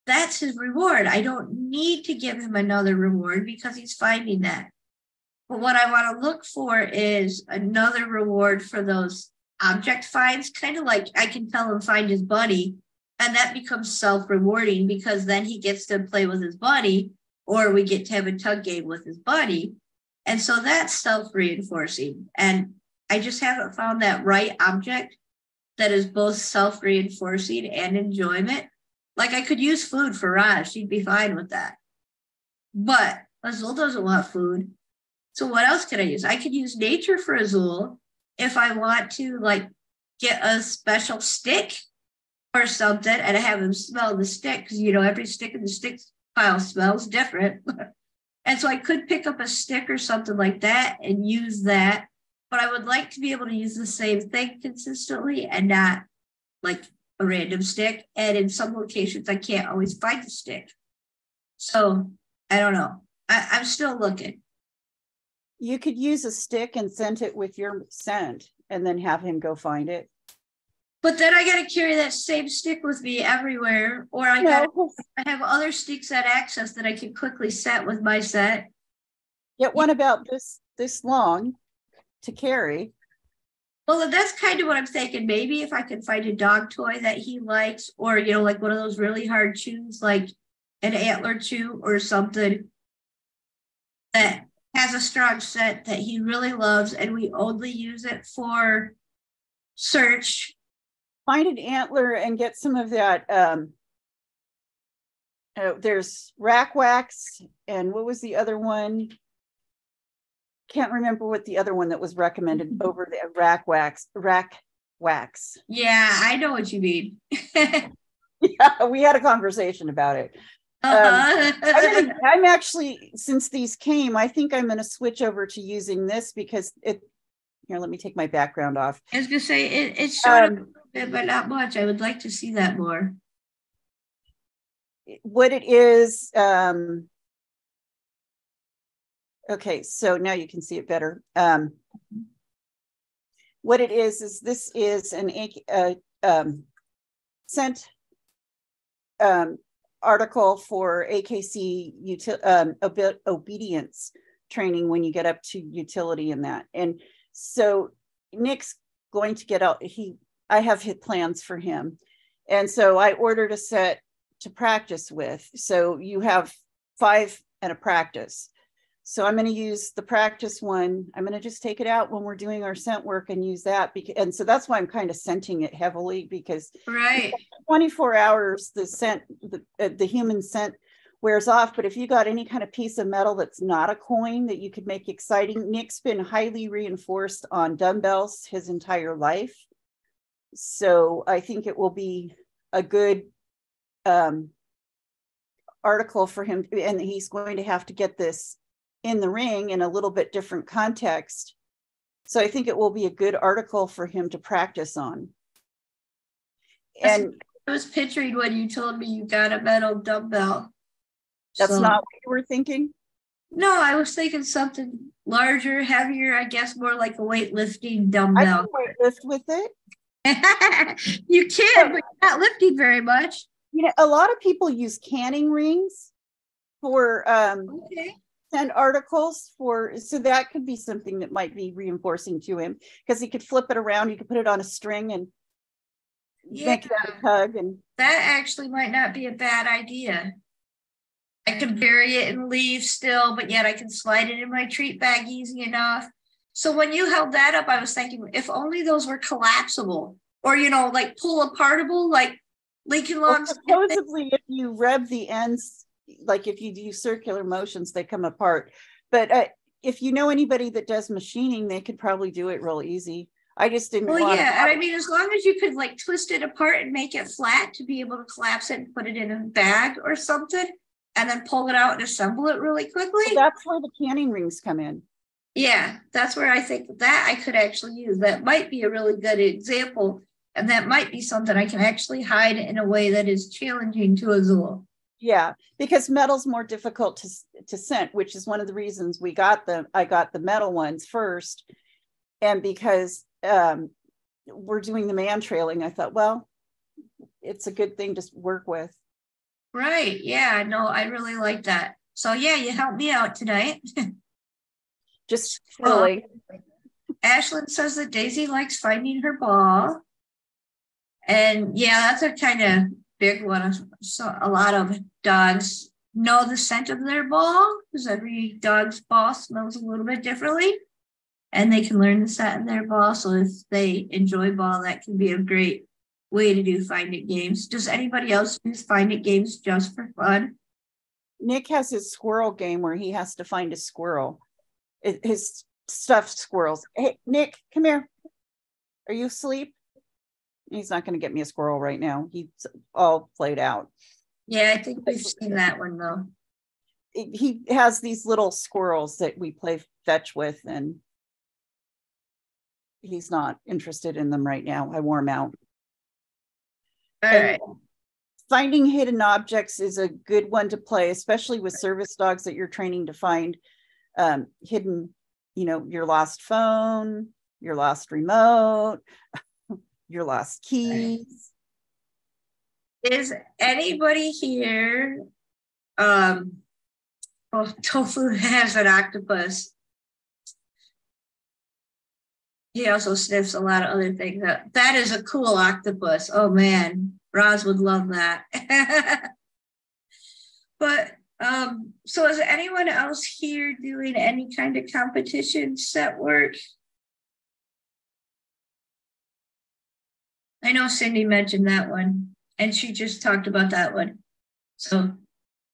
that's his reward. I don't need to give him another reward because he's finding that. But what I want to look for is another reward for those object finds, kind of like I can tell him find his buddy, and that becomes self-rewarding because then he gets to play with his buddy, or we get to have a tug game with his buddy. And so that's self-reinforcing. And I just haven't found that right object that is both self-reinforcing and enjoyment. Like I could use food for Raj. She'd be fine with that. But Azul doesn't want food. So what else can I use? I could use nature for Azul if I want to get a special stick or something and have him smell the stick because, every stick in the stick pile smells different. And so I could pick up a stick or something like that and use that. But I would like to be able to use the same thing consistently and not like a random stick. And in some locations, I can't always find the stick. So I don't know. I'm still looking.
You could use a stick and scent it with your scent and then have him go find it.
But then I got to carry that same stick with me everywhere. Or I have other sticks at access that I can quickly set with my set.
Get one about this long to carry.
Well, that's kind of what I'm thinking. Maybe if I can find a dog toy that he likes, or, like one of those really hard chews, like an antler chew or something that has a strong scent that he really loves, and we only use it for search.
find an antler and get some of that. There's rack wax, and what was the other one? Can't remember what the other one that was recommended over the rack wax.
Yeah, I know what you mean.
Yeah, we had a conversation about it. I'm actually, since these came, I think I'm going to switch over to using this because here, let me take my background off.
I was going to say it's showed up a little bit, but not much. I would like to see that more.
What it is, okay, so now you can see it better. What it is this is an scent article for AKC obedience training when you get up to utility in that. And so Nick's going to get out. I have hit plans for him. And so I ordered a set to practice with. So you have 5 and a practice. So I'm going to use the practice one. I'm going to just take it out when we're doing our scent work and use that. And so that's why I'm kind of scenting it heavily, because 24 hours, the scent, the human scent wears off. But if you got any kind of piece of metal that's not a coin that you could make exciting, Nick's been highly reinforced on dumbbells his entire life. So I think it will be a good article for him. And he's going to have to get this in the ring in a little bit different context. So I think it will be a good article for him to practice on. And
I was picturing when you told me you got a metal dumbbell.
That's not what you were thinking?
No, I was thinking something larger, heavier, I guess more like a weightlifting dumbbell.
I can weightlift with it.
You can, but you're not lifting very much.
You know, a lot of people use canning rings for send articles for, so that could be something that might be reinforcing to him, because he could flip it around. You could put it on a string and make that a tug. And
that actually might not be a bad idea. I can bury it in leaves still, but yet I can slide it in my treat bag easy enough. So when you held that up, I was thinking, if only those were collapsible, or, you know, like pull apartable, like Lincoln Logs.
Well, supposedly, if you rub the ends, like if you do circular motions, they come apart. But if you know anybody that does machining, they could probably do it real easy. I just didn't want
to. Yeah, and I mean, as long as you could like twist it apart and make it flat to be able to collapse it and put it in a bag or something, and then pull it out and assemble it really quickly.
So that's where the canning rings come in.
Yeah, that's where I think that I could actually use. That might be a really good example. And that might be something I can actually hide in a way that is challenging to Azul.
Yeah, because metal's more difficult to scent, which is one of the reasons I got the metal ones first. And because we're doing the man trailing, I thought, well, it's a good thing to work with.
Right. Yeah, no, I really like that. So yeah, you helped me out tonight.
Just silly.
Ashlyn says that Daisy likes finding her ball. And yeah, that's a kind of big one. So a lot of dogs know the scent of their ball, because every dog's ball smells a little bit differently, and they can learn the scent of their ball. So if they enjoy ball, that can be a great way to do find it games. Does anybody else use find it games just for fun?
Nick has his squirrel game where he has to find a squirrel, his stuffed squirrels. Hey, Nick, come here. Are you asleep? He's not going to get me a squirrel right now. He's all played out.
Yeah, I think we've seen that one though.
He has these little squirrels that we play fetch with, and he's not interested in them right now. I wore him out.
All right.
Finding hidden objects is a good one to play, especially with service dogs that you're training to find hidden, you know, your lost phone, your lost remote, your lost keys.
Is anybody here? Tofu has an octopus. He also sniffs a lot of other things. That is a cool octopus. Oh man, Roz would love that. But so is anyone else here doing any kind of competition set work? I know Cindy mentioned that one, and she just talked about that one. So,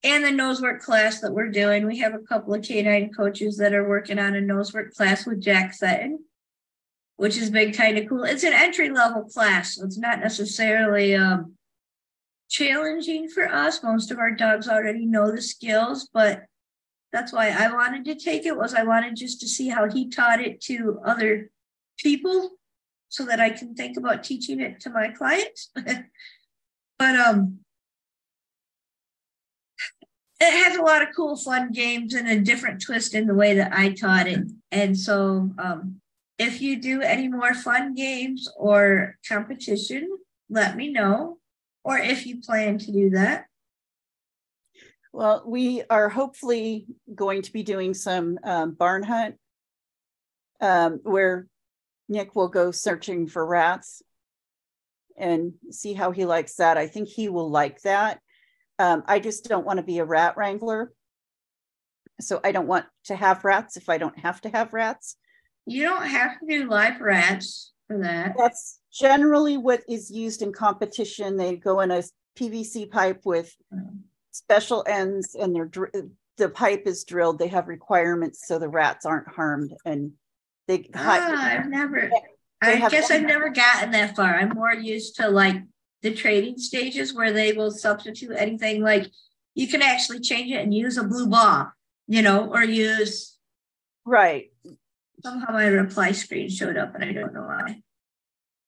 and the nose work class that we're doing, we have a couple of canine coaches that are working on a nose work class with Jack Sutton, which has been kind of cool. It's an entry-level class, so it's not necessarily challenging for us. Most of our dogs already know the skills, but that's why I wanted to take it, was I wanted just to see how he taught it to other people so that I can think about teaching it to my clients. But it has a lot of cool, fun games and a different twist in the way that I taught it. And so if you do any more fun games or competition, let me know, or if you plan to do that.
Well, we are hopefully going to be doing some barn hunt where Nick will go searching for rats and see how he likes that. I think he will like that. I just don't want to be a rat wrangler. So I don't want to have rats if I don't have to have rats.
You don't have to do live rats for that.
That's generally what is used in competition. They go in a PVC pipe with special ends, and the pipe is drilled. They have requirements so the rats aren't harmed. And I guess I've never gotten that far. I'm more used to like the training stages where they will substitute anything. Like you can actually change it and use a blue ball, or use. Right.
Somehow my reply screen showed up and I don't know why.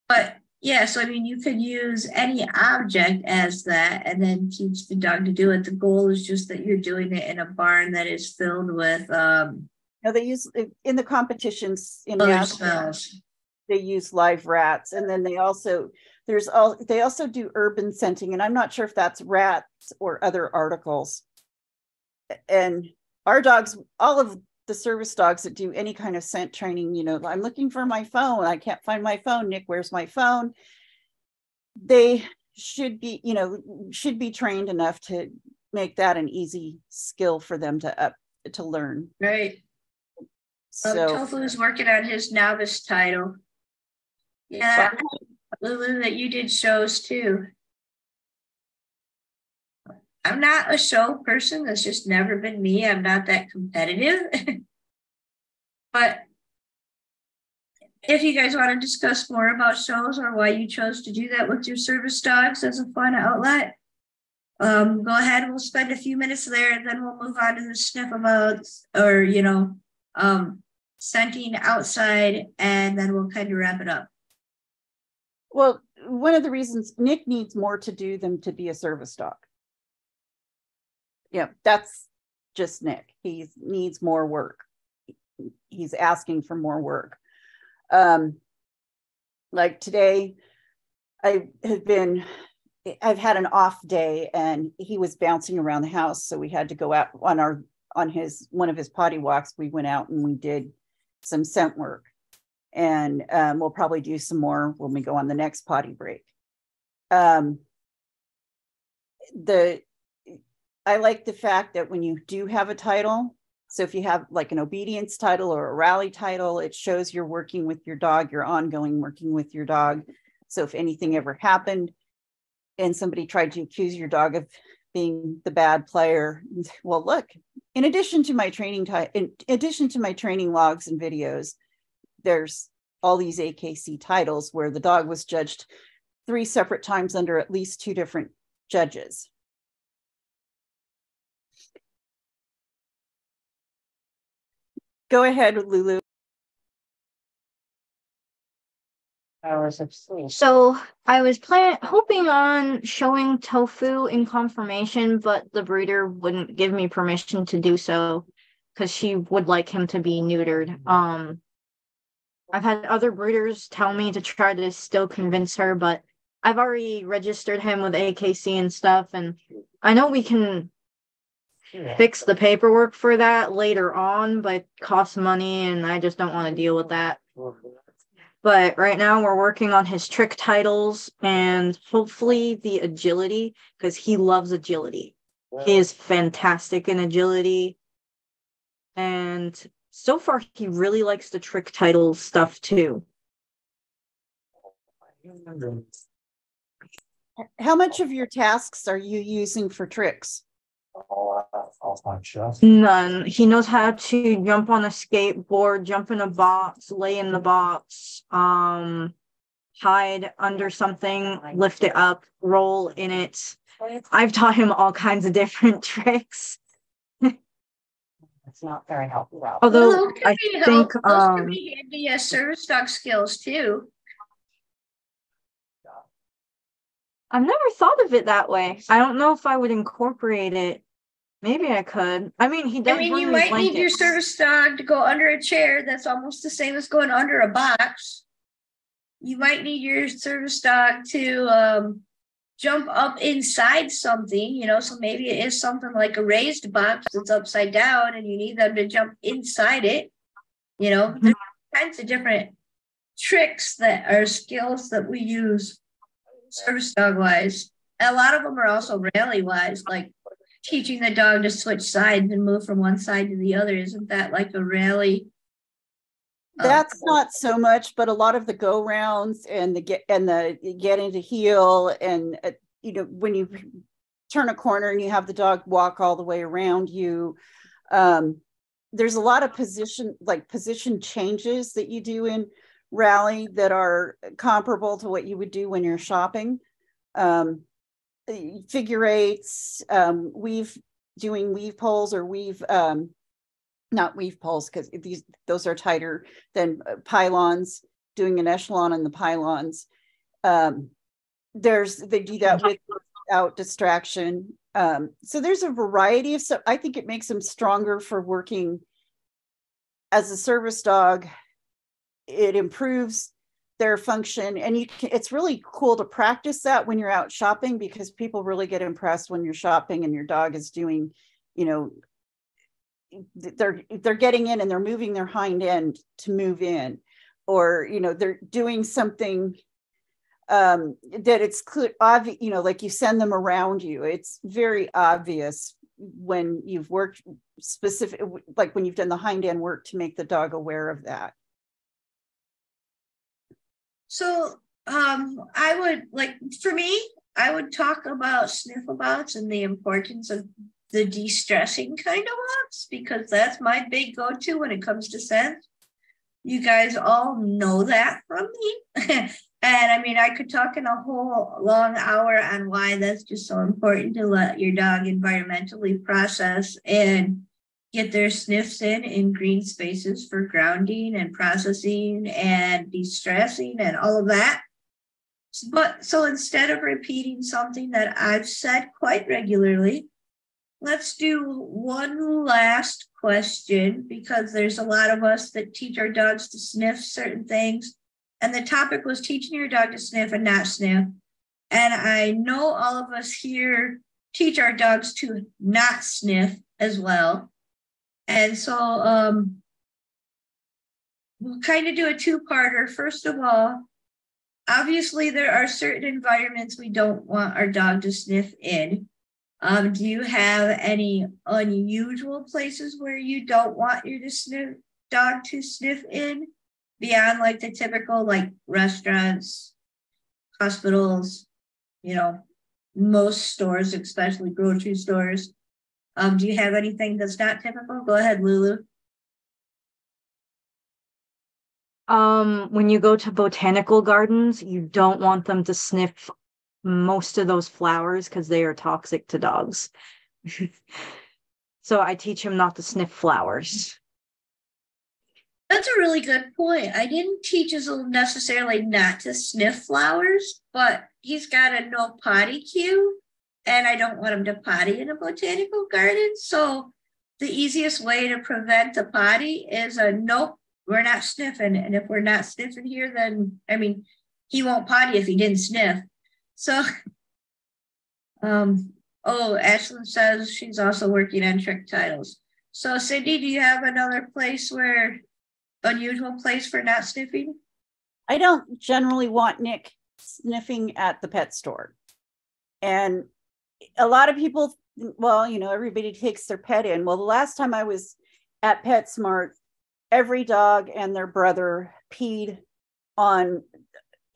But yeah, so I mean, you could use any object as that and then teach the dog to do it. The goal is just that you're doing it in a barn that is filled with.
They use in the competitions in
other smells.
They use live rats, and then they also do urban scenting, and I'm not sure if that's rats or other articles. And our dogs, all of the service dogs that do any kind of scent training, I'm looking for my phone. I can't find my phone. Nick, where's my phone? They should be trained enough to make that an easy skill for them to learn.
Right. So Tofu is working on his novice title. Yeah, Lulu, that you did shows too. I'm not a show person. That's just never been me. I'm not that competitive. But if you guys want to discuss more about shows or why you chose to do that with your service dogs as a fun outlet, go ahead. We'll spend a few minutes there, and then we'll move on to the sniff about, or scenting outside, and then we'll kind of wrap it up.
Well, one of the reasons Nick needs more to do than to be a service dog. Yeah, that's just Nick. He needs more work. He's asking for more work. Like today, I've had an off day, and he was bouncing around the house, so we had to go out on one of his potty walks. We went out and we did some scent work, and we'll probably do some more when we go on the next potty break. I like the fact that when you do have a title, so if you have like an obedience title or a rally title, it shows you're working with your dog, you're ongoing working with your dog. So if anything ever happened and somebody tried to accuse your dog of being the bad player, well, look, in addition to my training logs and videos, there's all these AKC titles where the dog was judged 3 separate times under at least 2 different judges. Go ahead, Lulu.
So I was hoping on showing Tofu in conformation, but the breeder wouldn't give me permission to do so because she would like him to be neutered. I've had other breeders tell me to try to still convince her, but I've already registered him with AKC and stuff, and I know we can fix the paperwork for that later on, but it costs money, and I just don't want to deal with that. But right now we're working on his trick titles and hopefully the agility, because he loves agility. He is fantastic in agility. And so far, he really likes the trick title stuff too.
How much of your tasks are you using for tricks?
None. He knows how to jump on a skateboard, jump in a box, lay in the box, hide under something, lift it up, roll in it. I've taught him all kinds of different tricks.
It's not very helpful.
Although
Those
I
can
think
those can be handy as service dog skills too.
I've never thought of it that way. I don't know if I would incorporate it. Maybe I could. I mean, he does
I mean,
bring
you
me
might need your
blankets.
service dog to go under a chair. That's almost the same as going under a box. You might need your service dog to jump up inside something, you know, so maybe it is something like a raised box that's upside down and you need them to jump inside it. You know, there's kinds of different tricks that are skills that we use service dog wise. And a lot of them are also rally wise, like teaching the dog to switch sides and move from one side to the other. Isn't that like a rally?
That's not so much, but a lot of the go rounds and the get into heel, and you know, when you turn a corner and you have the dog walk all the way around you, there's a lot of position changes that you do in rally that are comparable to what you would do when you're shopping. Figure eights, doing weave poles or weave, not weave poles, because those are tighter than pylons, doing an echelon in the pylons. They do that without distraction. So there's a variety of stuff. I think it makes them stronger for working as a service dog. It improves their function, and it's really cool to practice that when you're out shopping, because people really get impressed when you're shopping and your dog is doing, you know, they're getting in and they're moving their hind end to move in, or you know, they're doing something that it's obvious, you know, like you send them around you. It's very obvious when you've worked specific, like when you've done the hind end work to make the dog aware of that.
So I would, like, for me, I would talk about sniffabouts and the importance of the de-stressing kind of walks, because that's my big go-to when it comes to scent. You guys all know that from me. And I mean, I could talk in a whole long hour on why that's just so important to let your dog environmentally process and get their sniffs in green spaces for grounding and processing and de-stressing and all of that. But so instead of repeating something that I've said quite regularly, let's do one last question, because there's a lot of us that teach our dogs to sniff certain things. And the topic was teaching your dog to sniff and not sniff. And I know all of us here teach our dogs to not sniff as well. And so we'll kind of do a two-parter. First of all, obviously there are certain environments we don't want our dog to sniff in. Do you have any unusual places where you don't want your dog to sniff in, beyond like the typical, like restaurants, hospitals, you know, most stores, especially grocery stores? Do you have anything that's not typical? Go ahead, Lulu.
When you go to botanical gardens, you don't want them to sniff most of those flowers because they are toxic to dogs. So I teach him not to sniff flowers.
That's a really good point. I didn't teach him necessarily not to sniff flowers, but he's got a no potty cue, and I don't want him to potty in a botanical garden. So the easiest way to prevent a potty is a nope, we're not sniffing. And if we're not sniffing here, then, I mean, he won't potty if he didn't sniff. So, Ashlyn says she's also working on trick titles. So Cindy, do you have another unusual place for not sniffing?
I don't generally want Nick sniffing at the pet store. And a lot of people, well, you know, everybody takes their pet in. Well, the last time I was at PetSmart, every dog and their brother peed on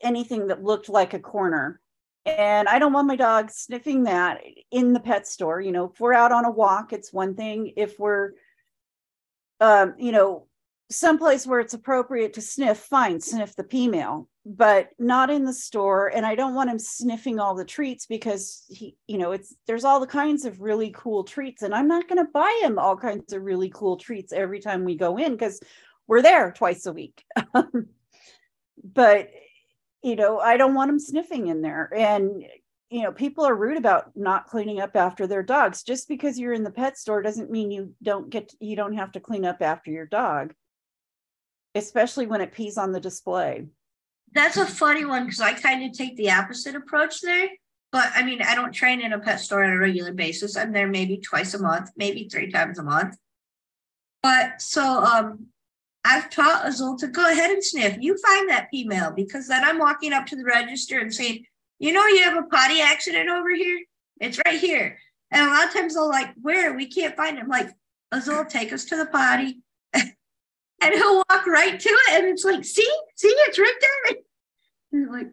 anything that looked like a corner. And I don't want my dog sniffing that in the pet store. You know, if we're out on a walk, it's one thing. If we're, you know, someplace where it's appropriate to sniff, fine, sniff the pee mail, but not in the store. And I don't want him sniffing all the treats because he, you know, there's all the kinds of really cool treats, and I'm not going to buy him all kinds of really cool treats every time we go in because we're there twice a week. But, you know, I don't want him sniffing in there. And, you know, people are rude about not cleaning up after their dogs. Just because you're in the pet store doesn't mean you don't have to clean up after your dog, especially when it pees on the display.
That's a funny one because I kind of take the opposite approach there. But I mean, I don't train in a pet store on a regular basis. I'm there maybe twice a month, maybe 3 times a month. But so I've taught Azul to go ahead and sniff. You find that pee mail, because then I'm walking up to the register and saying, you know, you have a potty accident over here. It's right here. And a lot of times they'll like, where? We can't find it. I'm like, Azul, take us to the potty. And he'll walk right to it. And it's like, see, it's right there. And like,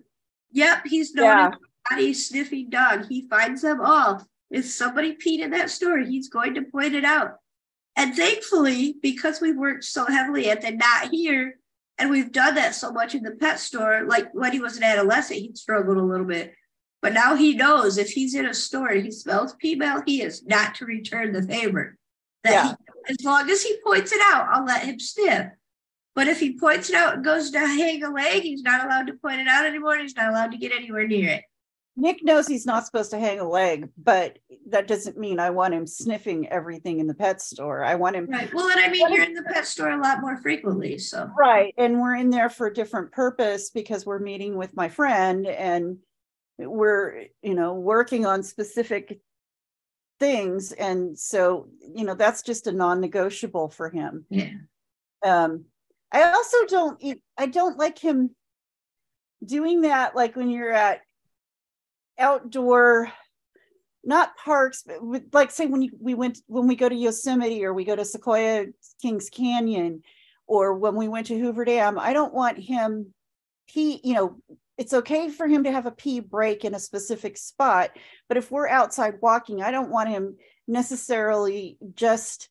yep, he's known as a potty sniffing dog. He finds them all. If somebody peed in that store, he's going to point it out. And thankfully, because we've worked so heavily at the not here, and we've done that so much in the pet store, like when he was an adolescent, he struggled a little bit. But now he knows if he's in a store and he smells pee mail, he is not to return the favor. As long as he points it out, I'll let him sniff. But if he points it out and goes to hang a leg, he's not allowed to point it out anymore. He's not allowed to get anywhere near it.
Nick knows he's not supposed to hang a leg, but that doesn't mean I want him sniffing everything in the pet store. I want him.
Right. Well, and I mean, you're in the pet store a lot more frequently, so.
Right. And we're in there for a different purpose because we're meeting with my friend and we're, you know, working on specific things. And so, you know, that's just a non-negotiable for him.
Yeah.
I also don't like him doing that. Like when you're at outdoor, not parks, but like say when we go to Yosemite or we go to Sequoia Kings Canyon, or when we went to Hoover Dam, I don't want him pee, you know, it's okay for him to have a pee break in a specific spot, but if we're outside walking, I don't want him necessarily just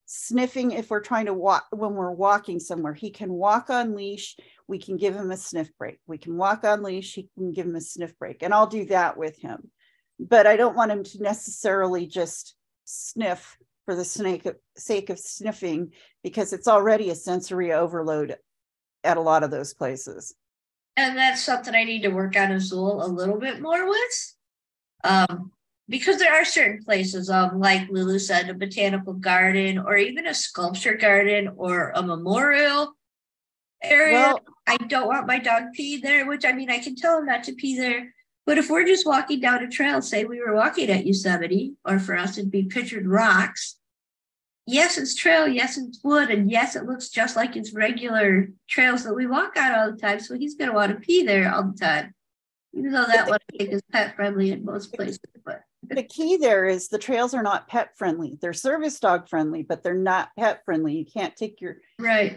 sniffing if we're trying to walk. When we're walking somewhere, he can walk on leash, we can give him a sniff break. We can walk on leash, he can give him a sniff break, and I'll do that with him. But I don't want him to necessarily just sniff for the sake of sniffing, because it's already a sensory overload at a lot of those places.
And that's something I need to work on Azul a little bit more with. Because there are certain places, like Lulu said, a botanical garden or even a sculpture garden or a memorial area. Well, I don't want my dog peeing there, which I mean, I can tell him not to pee there. But if we're just walking down a trail, say we were walking at Yosemite, or for us it'd be Pictured Rocks. Yes, it's trail. Yes, it's wood. And yes, it looks just like its regular trails that we walk on all the time. So he's going to want to pee there all the time. Even though that one I think is pet friendly in most places. But
the key there is the trails are not pet friendly. They're service dog friendly, but they're not pet friendly. You can't take your dogs,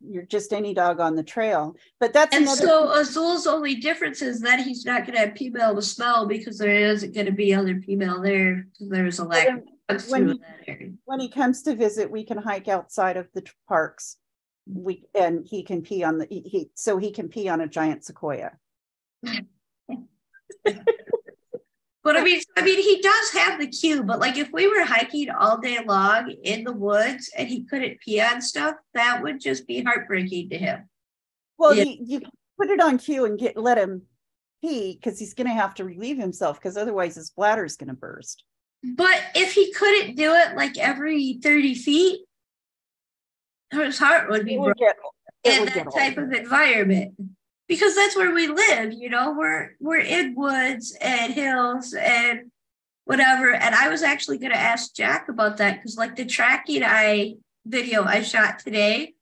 you're just any dog on the trail. But that's
so Azul's only difference is that he's not going to have pee mail to smell, because there isn't going to be other pee mail there because there's a lack of
when he comes to visit, we can hike outside of the parks. And he can pee on he can pee on a giant sequoia.
But I mean, he does have the cue, but like if we were hiking all day long in the woods and he couldn't pee on stuff, that would just be heartbreaking to him.
Well, yeah. You put it on cue and let him pee, because he's going to have to relieve himself, because otherwise his bladder is going to burst.
But if he couldn't do it like every 30 feet, his heart would be broken in that type of environment. Because that's where we live, you know, we're in woods and hills and whatever. And I was actually going to ask Jack about that, because like the tracking video I shot today,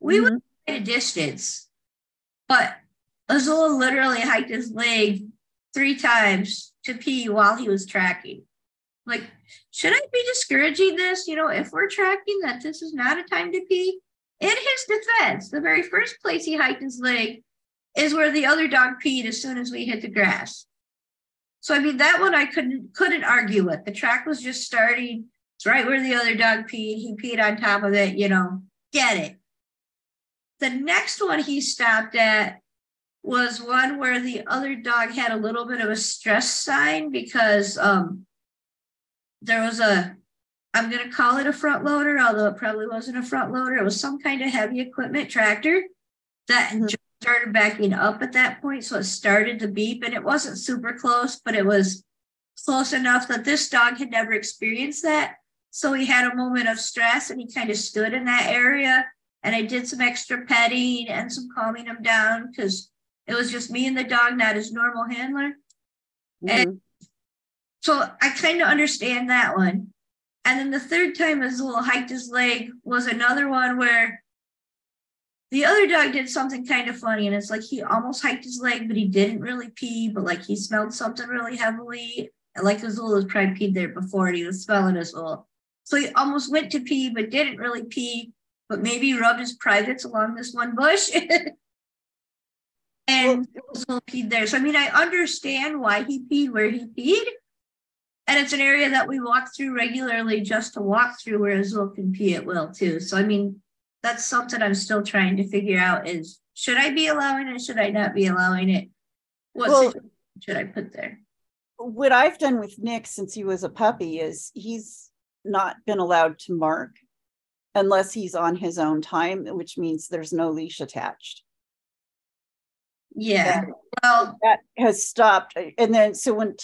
we went at a distance, but Azul literally hiked his leg 3 times to pee while he was tracking. Like, should I be discouraging this? You know, if we're tracking that this is not a time to pee? In his defense, the very first place he hiked his leg is where the other dog peed as soon as we hit the grass. So I mean, that one I couldn't argue with. The track was just starting. It's right where the other dog peed. He peed on top of it, get it. The next one he stopped at was one where the other dog had a little bit of a stress sign because there was I'm going to call it a front loader, although it probably wasn't a front loader. It was some kind of heavy equipment tractor that just started backing up at that point. So it started to beep, and it wasn't super close, but it was close enough that this dog had never experienced that. So he had a moment of stress, and he kind of stood in that area. And I did some extra petting and some calming him down because it was just me and the dog, not his normal handler. And so I kind of understand that one. And then the third time Azul hiked his leg was another one where the other dog did something kind of funny. And it's like he almost hiked his leg, but he didn't really pee, but like he smelled something really heavily. And like Azul was probably peed there before, and he was smelling Azul. So he almost went to pee, but didn't really pee, but maybe rubbed his privates along this one bush. And Azul peed there. So, I mean, I understand why he peed where he peed. And it's an area that we walk through regularly just to walk through, where Azul can pee at will too. So, I mean, that's something I'm still trying to figure out is, should I be allowing it? Should I not be allowing it? What should I put there?
What I've done with Nick since he was a puppy is he's not been allowed to mark unless he's on his own time, which means there's no leash attached.
Yeah,
and
well,
that has stopped. And then so when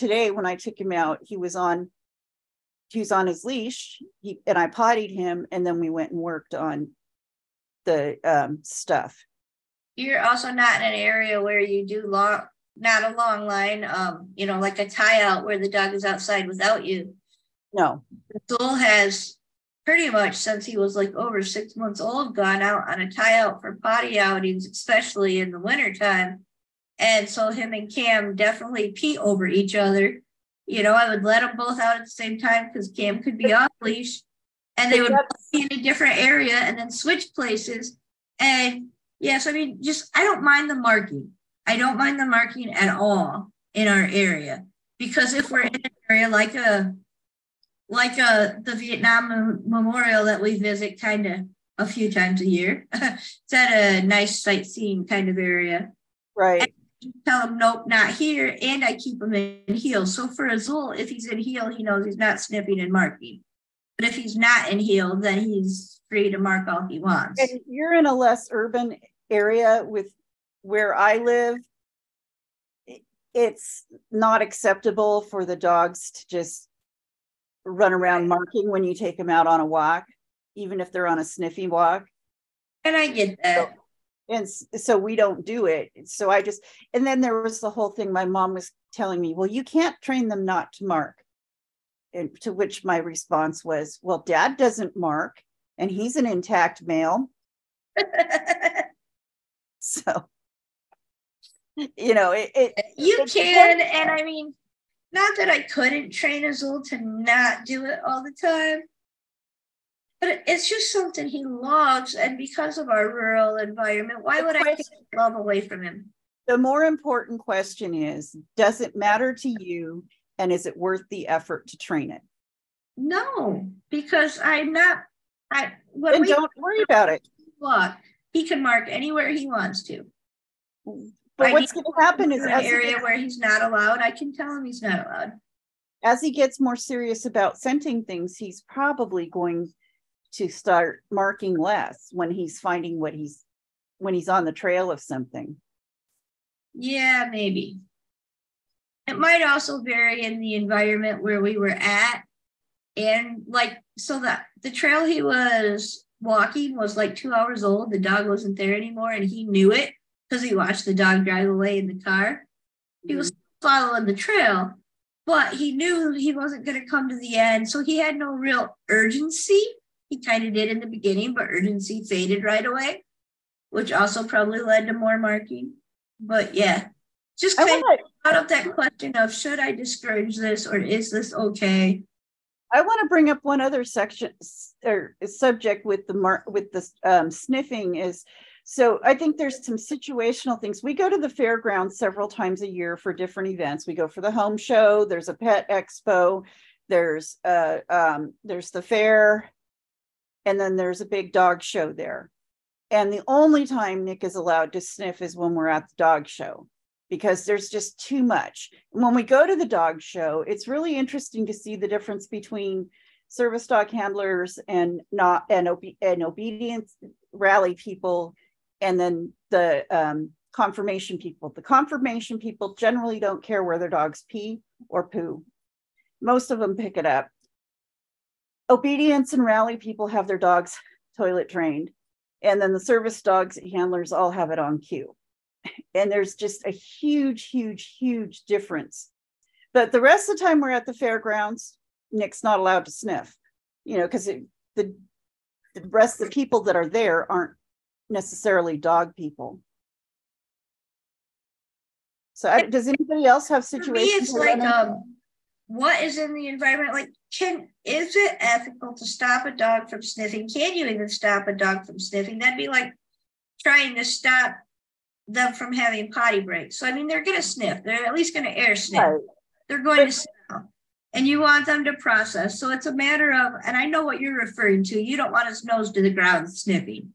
I took him out, he was on his leash, and I pottied him, and then we went and worked on the stuff.
You're also not in an area where you do not a long line, like a tie out where the dog is outside without you.
No.
Azul has pretty much since he was like over 6 months old gone out on a tie out for potty outings, especially in the wintertime. And so him and Cam definitely pee over each other. I would let them both out at the same time because Cam could be off leash, and they would be in a different area and then switch places. And yes, I mean, I don't mind the marking. I don't mind the marking at all in our area, because if we're in an area like the Vietnam Memorial that we visit kind of a few times a year, it's at a nice sightseeing kind of area.
Right.
And tell him, nope, not here. And I keep him in heel. So for Azul, if he's in heel, he knows he's not sniffing and marking. But if he's not in heel, then he's free to mark all he wants.
And you're in a less urban area. With where I live, it's not acceptable for the dogs to just run around marking when you take them out on a walk, even if they're on a sniffy walk.
And I get that.
And so we don't do it. So and then there was the whole thing my mom was telling me, well, you can't train them not to mark. And to which my response was, well, Dad doesn't mark, and he's an intact male. So, you
can. And I mean, not that I couldn't train Azul to not do it all the time, but it's just something he loves. And because of our rural environment, why would I take love away from him?
The more important question is, does it matter to you? And is it worth the effort to train it?
No, because don't
worry about it.
He can mark anywhere he wants to.
But what's going to happen is,
an area where he's not allowed, I can tell him he's not allowed.
As he gets more serious about scenting things, he's probably going to start marking less when he's finding when he's on the trail of something.
Yeah, maybe. It might also vary in the environment where we were at. And so the trail he was walking was like 2 hours old. The dog wasn't there anymore, and he knew it because he watched the dog drive away in the car. He was following the trail, but he knew he wasn't going to come to the end. So he had no real urgency. He kind of did in the beginning, but urgency faded right away, which also probably led to more marking. But yeah, just kind of brought up that question of, should I discourage this, or is this okay?
I want to bring up one other section or subject with the sniffing is, So I think there's some situational things. We go to the fairgrounds several times a year for different events. We go for the home show. There's a pet expo. There's the fair, and then there's a big dog show there. And the only time Nick is allowed to sniff is when we're at the dog show, because there's just too much. When we go to the dog show, it's really interesting to see the difference between service dog handlers and obedience rally people, and then the conformation people. The conformation people generally don't care where their dogs pee or poo. Most of them pick it up. Obedience and rally people have their dogs toilet trained. And then the service dogs handlers all have it on cue. And there's just a huge, huge, huge difference. But the rest of the time we're at the fairgrounds, Nick's not allowed to sniff, because the rest of the people that are there aren't necessarily dog people. So does anybody else have situations?
For me, it's like, what is in the environment? Like, is it ethical to stop a dog from sniffing? Can you even stop a dog from sniffing? That'd be like trying to stop them from having potty breaks. So, I mean, they're going to sniff. They're at least going to air sniff. Right. They're going to smell. And you want them to process. So it's a matter of, and I know what you're referring to. You don't want his nose to the ground sniffing.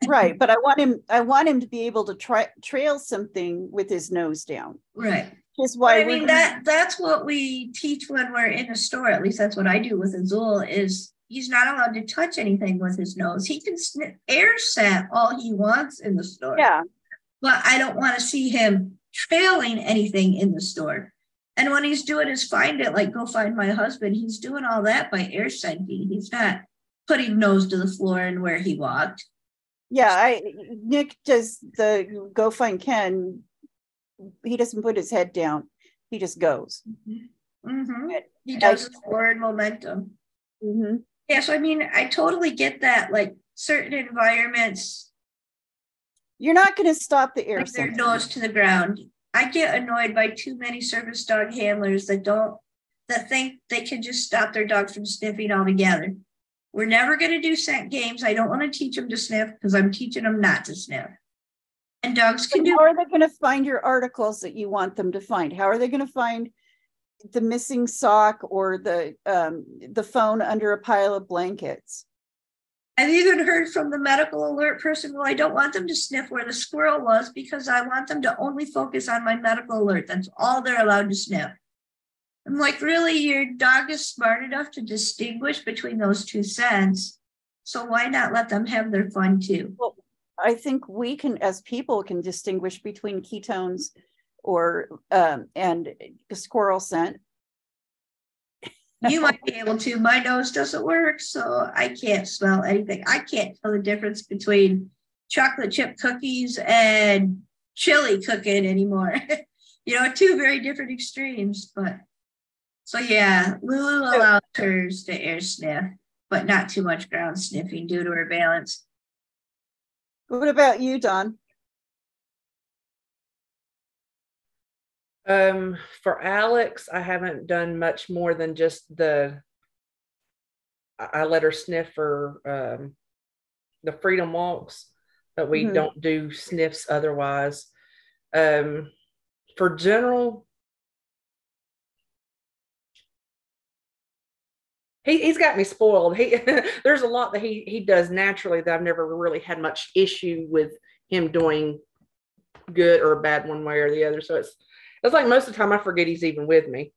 Right. But I want him to be able to trail something with his nose down.
Right.
Is why
I mean, that's what we teach when we're in a store. At least that's what I do with Azul, is he's not allowed to touch anything with his nose. He can air scent all he wants in the store.
Yeah.
But I don't want to see him trailing anything in the store. And when he's doing his find it, like go find my husband, he's doing all that by air scenting. He's not putting nose to the floor and where he walked.
Yeah, Nick does the go find Ken. He doesn't put his head down. He just goes.
Mm-hmm. Mm-hmm. He does it forward momentum.
Mm-hmm.
Yeah, so I mean, I totally get that. Like certain environments,
you're not going to stop the air.
Like their nose to the ground. I get annoyed by too many service dog handlers that think they can just stop their dog from sniffing altogether. We're never going to do scent games. I don't want to teach them to sniff because I'm teaching them not to sniff. And dogs can do.
How are they going to find your articles that you want them to find? How are they going to find the missing sock or the phone under a pile of blankets?
I've even heard from the medical alert person, well, I don't want them to sniff where the squirrel was because I want them to only focus on my medical alert. That's all they're allowed to sniff. I'm like, really, your dog is smart enough to distinguish between those two scents. So why not let them have their fun too?
Well, I think we can, as people, can distinguish between ketones or and a squirrel scent.
You might be able to. My nose doesn't work, so I can't smell anything. I can't tell the difference between chocolate chip cookies and chili cooking anymore. Two very different extremes. But so yeah, Lulu allows hers to air sniff, but not too much ground sniffing due to her balance.
What about you, Don?
For Alex, I haven't done much more than just I let her sniff for the freedom walks, but we don't do sniffs otherwise. For general, he's got me spoiled. There's a lot that he does naturally that I've never really had much issue with him doing good or bad one way or the other. So it's like most of the time I forget he's even with me.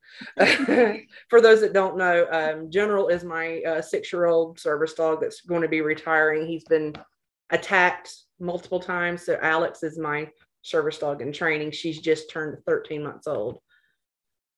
For those that don't know, General is my 6-year-old service dog that's going to be retiring. He's been attacked multiple times. So Alex is my service dog in training. She's just turned 13 months old.